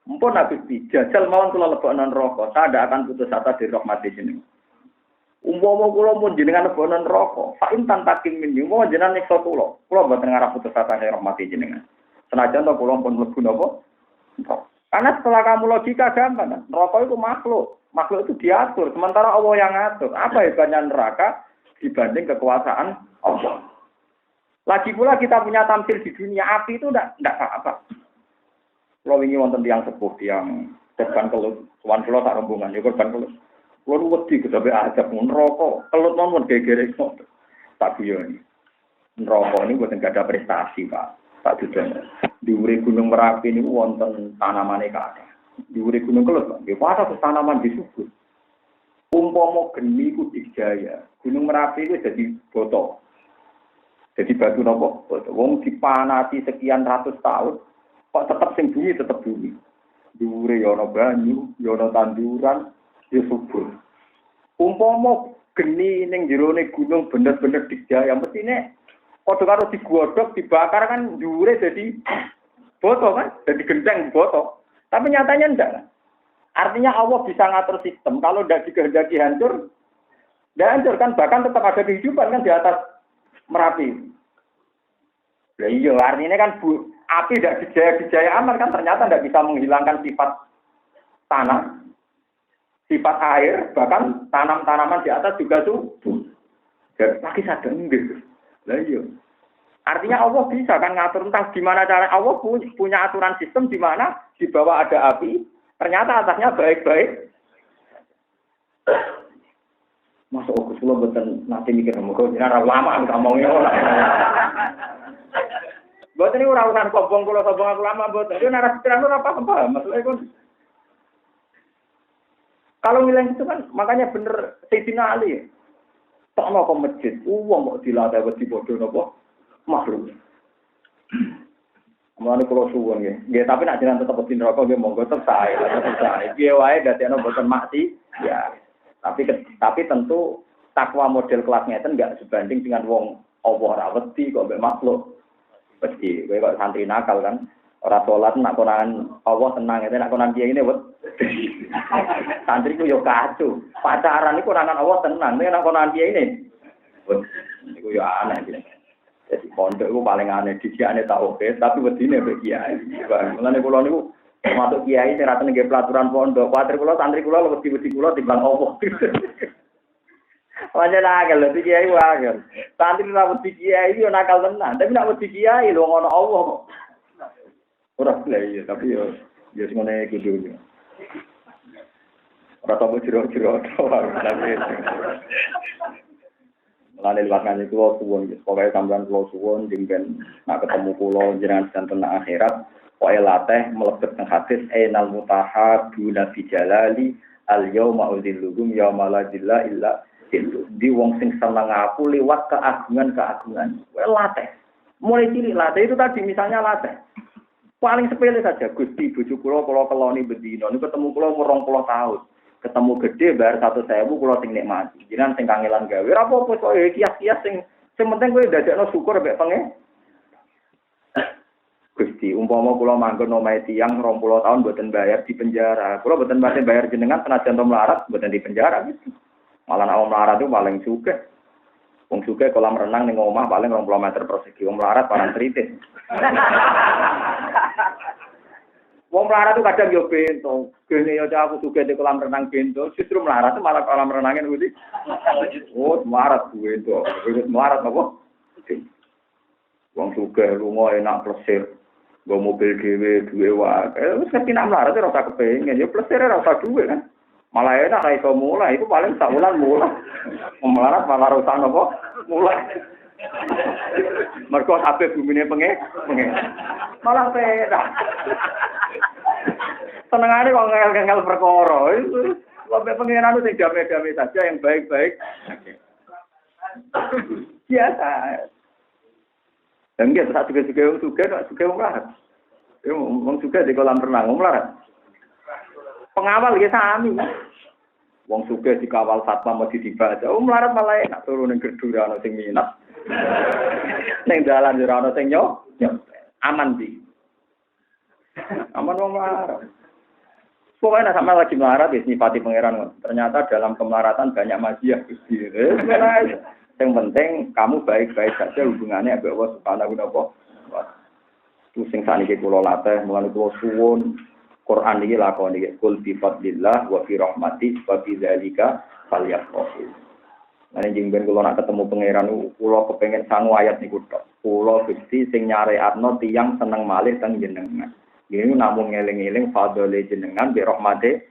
Mumpun habis dijajal mawon kula lebokno neraka, saya ndak akan putus asa dari rahmat jenengan. Umpama kula mun jenengan lebokno neraka, fa in tantakim minni mau jenengan nyiksa kula mboten ngarep putus asa dari rahmat jenengan. Senajan to kula pun mlebu napa? Karena setelah kamu logika gampang, neraka itu makhluk itu diatur, sementara Allah yang ngatur. Apa hebatnya neraka dibanding kekuasaan Allah? Lagi pula kita punya tampil di dunia api itu enggak apa-apa. Kalau ingin wonten tiang sepuh, tiang korban kelut, tuan kelut tak rombongan, ya korban kelut. Kalau wedi, kita be ajak neraka, kelut nomor gegere tak biyo ini. neraka ini buat nggak ada prestasi Pak. Tak Dudan. Dhuwure Gunung Merapi ini wonten tanamane kathah. Dhuwure Gunung Kelut, Pak. Nggih ada tanaman di subur. Umpama geni ku dijaya. Gunung Merapi itu jadi botol. Jadi batu nopo? Wong dipanati sekian ratus tahun, kok tetap sing bumi tetap bumi. Dhuwure ya ana banyu, ya ana tanduran, ya subur. Umpama geni ning jerone gunung bener-bener dijaya, mestine padha karo digodhog, dibakar kan dhuwure jadi botol kan, jadi gendeng botol. Tapi nyatanya enggak. Artinya Allah bisa ngatur sistem. Kalau tidak dikehendaki hancur, tidak hancur kan, bahkan tetap ada kehidupan kan di atas Merapi. Nah, iya, artinya kan api tidak dijaya aman kan, ternyata tidak bisa menghilangkan sifat tanah, sifat air, bahkan tanaman-tanaman di atas juga subur. Lagi sadar gitu. Nah, iya. Artinya Allah bisa kan ngatur entah gimana cara Allah punya aturan sistem di mana di bawah ada api, ternyata atasnya baik-baik. Masuk aku selalu betul nanti mikir kok jenara lama aku ngomongnya orang. Buat ini urusan kobong kalau kobong aku lama buat itu narasi terang apa maksudnya kan. Kalau wilayah itu kan makanya bener Sayyidina Ali. Tak mau ke masjid, uang kok dilatih buat dibodoh nopo makhluk. Mulane kula suwun nggih. Nggih, tapi nek jenengan tetep di neraka nggih monggo tetep sae. Piye wae dadi ana boten maksi, ya. Tapi tentu takwa model kelas ngeten enggak sebanding dengan wong Allah ora wedi kok mbek makhluk. Wedi, kowe kok santri nakal kan. Ora salat nak konangan Allah tenang nek konan kiai ngene wet. Santri ku yo kacau. Pacaran iku konangan Allah tenang, nek konan kiai ngene. Wet. Iku yo aneh iki. Jadi pondok itu paling aneh, disiane tauhid, tapi wedine mbek kiai. Mulane kula niku masuk kiai sing ra tenenge pelaturan pondok, kuwatir kula santri kula wedi-wedi kula timbang Allah. Wajar nakal lho kiai wae. Santri ra wedi kiai yo nakal tenan, tapi nek wedi kiai lho ngono Allah kok. Ora play tapi yo sing ngene iki dulu. Ora tau jero-jero tapi Lalu lewat ngaji kulo suwon, pokoknya sampean kulo suwon, jengben nak ketemu kulo jenengan santen akhirat, pokoknya latih melebet teng hadis ainal mutahabuna fi jalali al yauma uzilluhum yauma la zilla illa zilluh. Di wong sing seneng aku lewat keagungan. Kowe latih. Mulai cilik latih itu tadi misalnya latih. Paling sepele saja Gusti bojo kula keloni bendina niku ketemu kula 20 tahun. Ketemu gede bayar 1.000 kula sing nikmati. Jenengan sing kangelan gawe ora apa-apa kok kias-kias sing penting kowe ndadekno syukur mek pengen. Gusti, umpama kula manggon omahe tiyang 20 tahun mboten bayar di penjara. Kula mboten pati bayar jenengan senajan to melarat mboten di penjara gitu. Malah nek melarat itu paling sugih. Wong sugih kolam renang ning omah paling 20 meter persegi. Wong melarat parang tritis. Wong melarat itu kadang yo bento. Gene yo aku sugih di kolam renang bento, justru melarat itu malah kolam renangnya ngerti. Oh, melarat bento. Wis melarat apa? Wong sugih lunga enak plesir. Nggo mobil dhewe, duwe wae. Wis ngerti nak melarat ora usah kepengin, yo plesir ora usah duwe kan. Malah enak ra iso mulai, itu paling sak wulan mulai. Wong melarat malah ora usah napa? Mulai. Mergo kabeh bumine pengen. Malah penak. Senengane kok ngel-ngel perkara. Itu sampe pengenan sing damai-damai saja yang baik-baik. Biasa. Dan nggih sak juga wong sugih wong larat. Wong sugih di kolam renang wong larat. Pengawal nggih sami. Wong sugih dikawal satpam mesti dibaca. Wong larat malah enak turu ning gedung ana sing minat. Ning dalan ora ana sing nyok. Aman di. Aman wong larat. Pokoknya sama lagi melarat ya nyifati pangeran. Ternyata dalam kemelaratan banyak majiah Gusti. Yang penting kamu baik-baik saja hubungannya ambek Allah Subhanahu wa taala. Terus sing saniki kula latih mulane kula suwun Quran iki lakon iki kul bi fadlillah wa fi rahmati wa bi dzalika falyafrahu. Lan jeneng ben kula nak ketemu pangeran kula kepengin sangu ayat niku tok. Kula Gusti sing nyareatno tiyang seneng malih teng jenengan. Ini namun ngeling-eling fadole jenengan bi rahmate.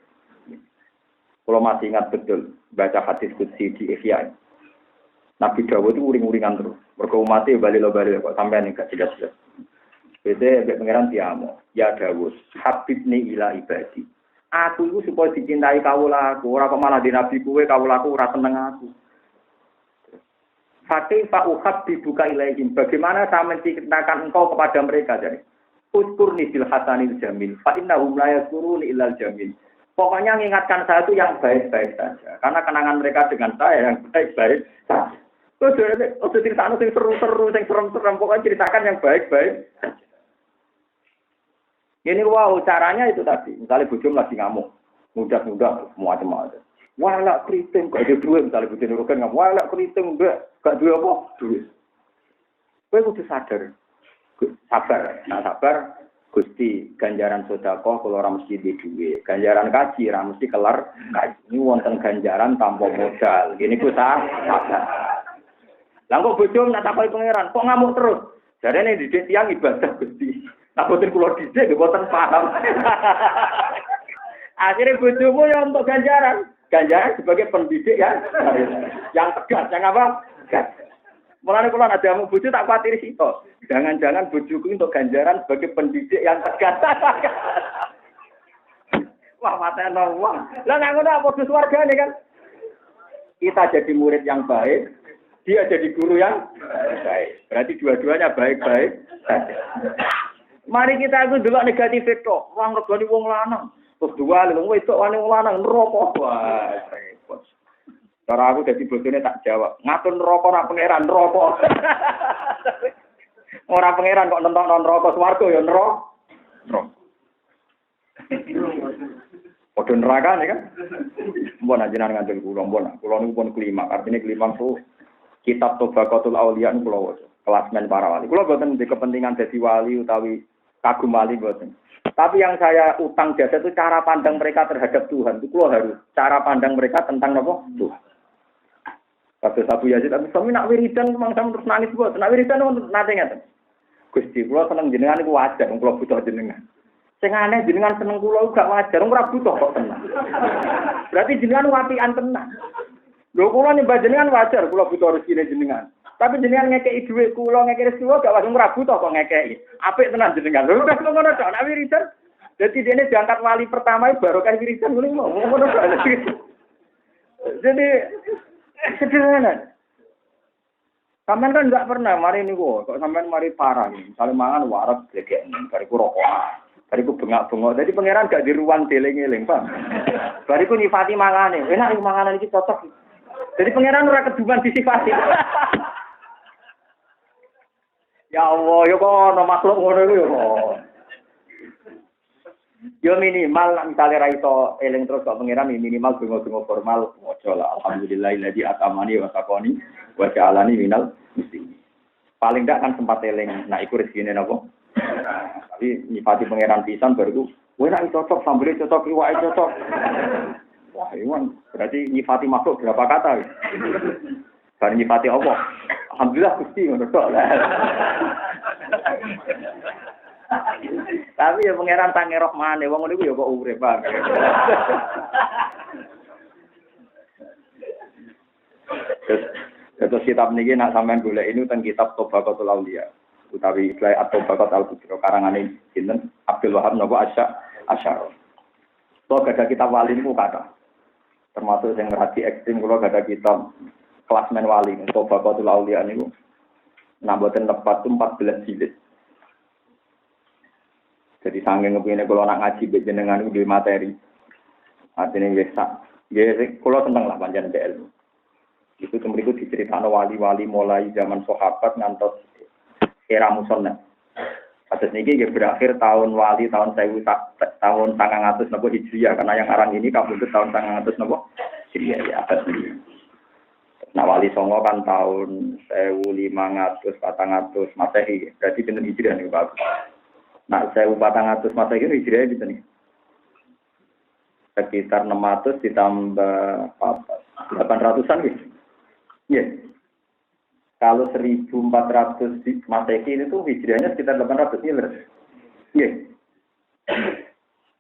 Kalau masih ingat betul baca hadis qudsi di Ihya. Nabi Dawud itu uring-uringan terus. Mergo umate bali kok sampean gak jelas-jelas. Bete mbek pangeran diamo, ya Dawud, habibni ila ibadi. Aku iku supaya dicintai kawulaku, ora kok malah di nabi kuwe kawulaku ora seneng aku. Fakih fa uhabbibuka ilaihim. Bagaimana saya mencintakan engkau kepada mereka jadi. Uskurni bil hasanil jamil. Fa innahum la yazkuruni illal jamil. Pokoknya mengingatkan saya itu yang baik-baik saja. Karena kenangan mereka dengan saya yang baik-baik saja. Terus ceritakan yang seru-seru, yang serem-serem. Pokoknya ceritakan yang baik-baik saja. Ini wow, caranya itu tadi. Misalnya bujum lagi ngamuk. Mudah-mudah, macam-macam. Walak keriting, gak ada duit. Misalnya bujum nurukan ngamuk. Walak keriting, gak duit apa? Duit. Gue kudu sadar. Sabar. Nah sabar, Gusti, ganjaran sedekah kula ora mesti di duit. Ganjaran kaji ora mesti kelar kaji. Ini wonten ganjaran tanpa modal. Gini ku sabar. Lah kok bojom nak takoki pangeran, kok ngamuk terus? Jarene didik tiyang ibadah Gusti. Nak boten kula didik boten paham. Akhirnya bojomu ya untuk ganjaran. Ganjaran sebagai pendidik ya. Yang tegas, yang apa? Tegas. Mulane kula nek jamu bojo tak kuatiri sitok. Jangan-jangan bojoku untuk ganjaran sebagai pendidik yang tegas. Wah, mateno wong. Lah nek ngono apa padha swargane kan? Kita jadi murid yang baik, dia jadi guru yang baik. Berarti dua-duanya baik-baik saja. Mari kita itu delok negatif itu. Wong regani wong lanang. Terus dua wong wedok wong lanang neraka. Wah, repot. Cara aku dadi bojone tak jawab. Ngatur neraka ora pangeran neraka. Ora pangeran kok nentokno neraka swarga ya neraka. Padha neraka kan? Mbon ajenan ngandel kula mbon. Kula niku pun kelima. Artinya kelima itu kitab Tobaqatul Auliya kula waca. Kelasmen para wali. Kula boten di kepentingan dadi wali utawi kagum wali boten. Tapi yang saya utang jasa itu cara pandang mereka terhadap Tuhan. Itu kula harus cara pandang mereka tentang apa? Tuhan. Kados Abu Yazid tapi sami nak wiridan memang sampe terus nangis boten. Nak wiridan nate ngaten. Gusti kula seneng jenengan iku wajar wong kula butuh jenengan. Sing aneh jenengan seneng kula gak wajar, ora butuh kok tenan. Berarti jenengan wapian tenan. Lho kula nyembah jenengan wajar, kula butuh rezeki jenengan. Tapi jenengan ngekeki dhuwit kula, ngekeki rezeki gak wajar ora butuh kok ngekeki. Apik tenan jenengan. Lho udah ngono tok, nek wiridan. Dadi dene diangkat wali pertama barokah wiridan ngono tok. Jadi sederhana. Sampeyan kan enggak pernah mari niku kok sampeyan mari parah nih. Misalnya mangan waras glegek bariku rokok. Bariku bengak-bengok. Jadi pangeran gak di ruang deling-eling, Pak. Bariku nyifati mangane. Enak iki manganan iki cocok. Jadi pangeran ora keduman disifati. Ya Allah, yo kok ono makhluk ngono iku yo. Yo minimal misale ra iso eling terus kok pangeran minimal donga-donga formal waca lah alhamdulillahilladzi atamani wa taqani wa ja'alani minal muslimin. Paling ndak kan sempat eling nah iku rezekine napa? Tapi nyifati pangeran pisan baru kowe nek cocok sambele cocok iwake cocok. Wah, iwan berarti nyifati makhluk berapa kata? Bar nyifati Allah. Alhamdulillah Gusti ngono tok. Tapi ya pangeran tangi rohmane wong niku ya kok urip banget. Terus kitab niki nak sampean golek ini teng kitab Tobaqatul Auliya utawi istilah At-Tobaqat Al-Kubra karangane sinten Abdul Wahab napa Asy'ari. To gada kitab wali niku kata. Termasuk yang ngerti ekstrem kula gada kitab kelasmen wali Tobaqatul Auliya niku namboten tepat 14 jilid. Jadi sange ngepine kula nak ngaji mbek jenengan iki materi. Artine wis sak. Nggih kula seneng lah panjenengan PL. Itu mriku diceritakno wali-wali mulai zaman sahabat ngantos era musannaf. Kados niki nggih berakhir tahun wali tahun 1000 tahun 900 napa Hijriah karena yang arang ini kabudut tahun 900 napa Hijriah ya abad ini. Nah wali songo kan tahun 1500 400 Masehi. Berarti pinten Hijriah niku bagus. Nah, 1400 masa itu hijriah di sini. Sekitar 600 ditambah 800-an gitu. Iya. Kalau 1400 Masehi itu hijriahnya sekitar 800 miliar. Iya.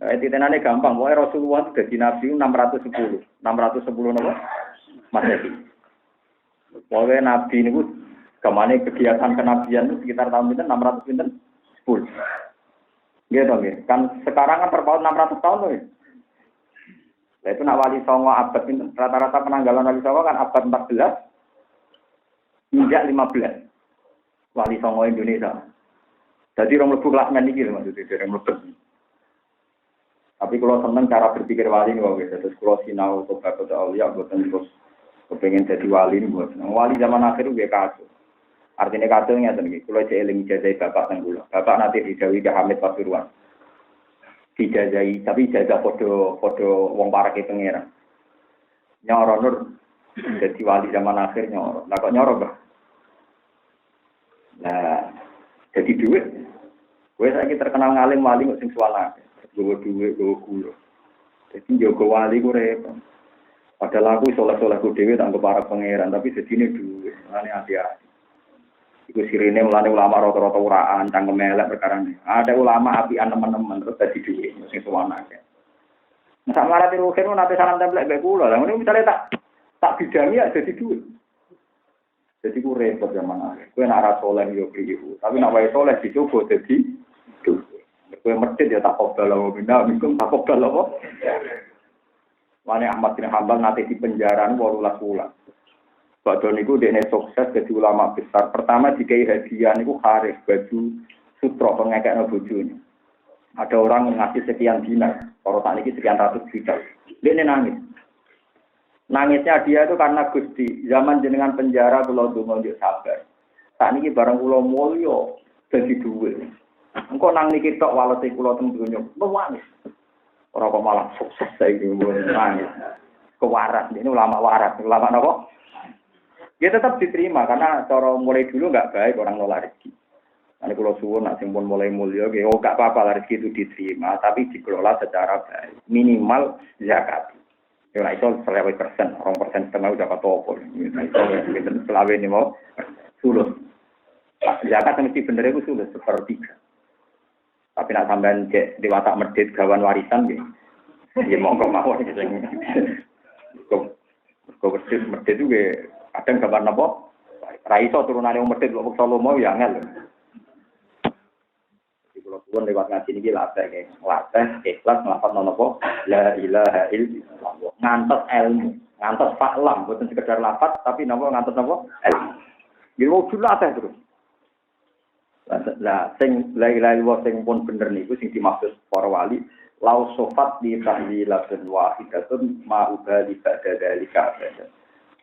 Nah, titenane gampang. Pokoknya Rasulullah itu jadi Nabi 610. 610 apa? Masehi. Pokoknya Nabi ini Kemana kegiatan kenabian itu sekitar tahun pinten 600 pinten 10. Gitu nggih. Kan sekarang kan terpaut 600 tahun tuh. Nah, itu nak Wali Songo abad pinten rata-rata penanggalan Wali Songo kan abad 14 hingga 15. Wali Songo Indonesia. Jadi orang mlebu kelas men iki lho maksudnya dereng mlebu. Tapi kalau seneng cara berpikir wali nih wae terus kalau sinau tobat aulia boten terus kepengen jadi wali nih buat. Wali zaman akhir gue kacau. Artinya kacau ngeten iki. Kalau cek eling ijazah bapak teng kula. Bapak nanti didhawuhi Ki Hamid Pasuruan. Dijajahi tapi ijazah padha wong parake pangeran. Nyoro nur jadi wali zaman akhir nyoro. Lah kok nyoro, Mbah? Nah, jadi duit. Gue saiki terkenal ngalim wali kok sing suwana. Gue duit, gue gula. Jadi jago wali gue repot. Padahal aku soleh-soleh gue dewi tak para pangeran, tapi sedini duit. Ini hati-hati. Iku sirine mulane ulama rata-rata uraan, cangkem elek perkara ini. Ada ulama apian teman-teman terus jadi duit, sing suwana ae. Nah, sak marati ruhin nate salam templek mbek kula. Lah ngene misale tak bidangi ya jadi duit. Jadi gue repot zaman akhir. Gue nak rasa soleh yo kriyu, tapi nak wae soleh dicoba jadi duit. Kue masjid ya tak kobal loh, bina minggu tak kobal loh. Mana Ahmad bin Hambal nanti di penjara 18 bulan. Badon itu dia sukses jadi ulama besar. Pertama dikai hadiah itu haris baju sutra pengekek bojone. Ada orang ngasih sekian dinar, kalau tak ini sekian ratus juta. Dia nangis. Nangisnya dia itu karena Gusti zaman jenengan penjara pulau dungo dia sabar. Tak ini barang pulau mulio jadi duit. Engkau nang niki tok walese kula teng donya nangis. Ora kok malah sukses saiki nangis. Kewaras ini ulama waras, ulama napa? Ya tetap diterima karena cara mulai dulu enggak baik orang nolak rezeki. Ane kula suwun nek sing pun mulai mulya nggih oh enggak apa-apa rezeki itu diterima tapi dikelola secara baik. Minimal zakat. Ya ora iso 100%, 2% setengah udah apa-apa. Nek iso mungkin selawe ni mau sulus. Zakat mesti bener iku sulus 1/3. Tapi nak sampean cek di watak medit gawan warisan nggih. Ya monggo mawon sing. Kok medit itu nggih kadang gawan napa? Ra iso turunane wong medit kok Solo mau ya angel. Iki kula suwun lewat ngaji niki latih nggih. Latih ikhlas nglafal napa? La ilaha illallah. Ngantos ilmu, ngantos faklam boten sekedar lafaz tapi napa ngantos napa? Ilmu. Nggih wujud latih terus. Lah sing la ilaha illallah sing pun bener niku sing dimaksud para wali lau sofat di tahlilatun wahidatun ma ubali ba'da dalika abada.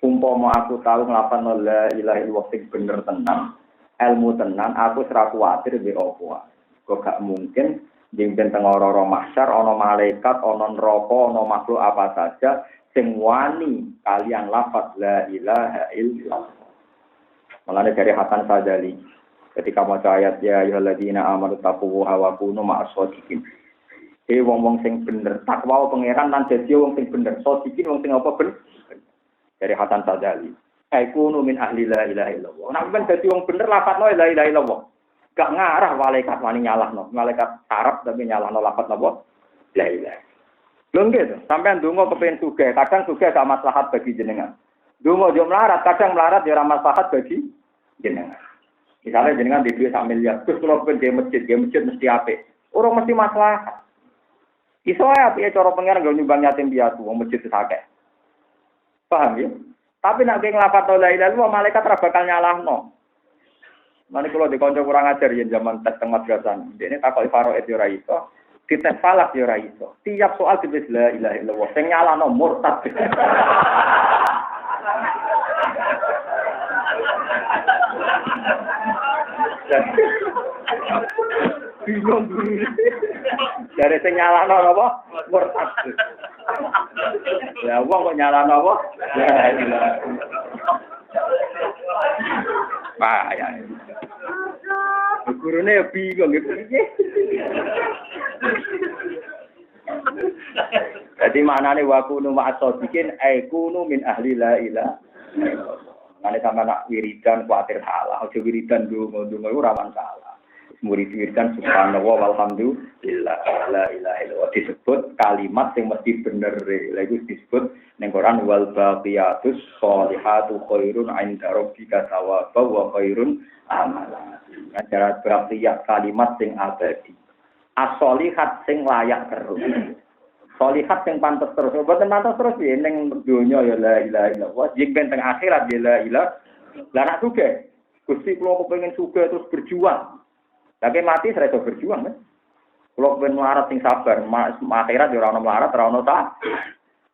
Umpama aku tahu nglafal la ilaha illallah sing bener tenan, ilmu tenan, aku ora kuwatir mbek apa. Kok gak mungkin jengben teng ora-ora mahsyar ana malaikat, ana neraka, ana makhluk apa saja sing wani kalian lafaz la ilaha illallah. Mulane dari Hasan Sadzali ketika maca ayat ya ayyuhalladzina amanu taqullaha wa kunu ma'as-shadiqin. Wong-wong sing bener takwa pangeran lan dadi wong sing bener. Shadiqin wong sing apa bener? Dari Hasan Sadzali. Kunu min ahli la ilaha illallah. Nek ben dadi wong bener lafadzno la ilaha illallah. Gak ngarah malaikat wani nyalahno. Malaikat Arab tapi nyalahno lafadz napa? La ilaha. Lho nggih, sampean ndonga kepengin sugih, kadang sugih gak maslahat bagi jenengan. Ndonga yo melarat, kadang melarat yo ora maslahat bagi jenengan. Misalnya jenengan di duit 1 miliar, terus kalau pengen dia masjid mesti apik. Orang mesti masalah. Iso ya apike cara pengen nggo nyumbang yatim piatu wong masjid akeh. Paham ya? Tapi nek nglafat la ilaha illallah malaikat ora bakal nyalahno. Mane kula dikonco kurang ajar yen zaman tes teng madrasah. Dene takoki faraid yo ora iso, dites falak yo ora iso. Tiap soal ditulis la ilaha illallah, sing nyalahno murtad. Bingung. Dari sing nyalano apa? Murtad. Ya wong kok nyalano apa? Ya ilah. Pak ya. Gurune ya bingung gitu. Jadi maknane wa kunu ma'as-shadiqin ay kunu min ahli la ilaha illallah. Ane sama nak wiridan kuatir salah, aja wiridan ndonga-ndonga ora rawan salah. murid-wiridan subhanallah walhamdulillah la ilaha illallah disebut kalimat yang mesti bener. Lha iku disebut ning Quran wal baqiyatus sholihatu khairun 'inda rabbika thawaban wa khairun amala. Ajaran berarti ya kalimat sing abadi. As-sholihat sing layak terus. Sholihat sing pantes terus. Mboten pantes terus ya ning donya ya la ilaha illallah. Jek ben teng akhirat ya la ilaha. Lah nak sugih. Gusti kula kepengin sugih terus berjuang. Tapi mati saya iso berjuang kan. Kula kepengin melarat sing sabar, akhirat ya ora ono melarat, ora ono tak.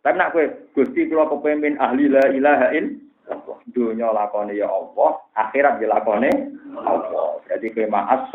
Tapi nak kowe Gusti kula kepengin ahli la ilaha illallah. Dunya lakone ya Allah, akhirat ya lakone Allah. Jadi kowe ma'as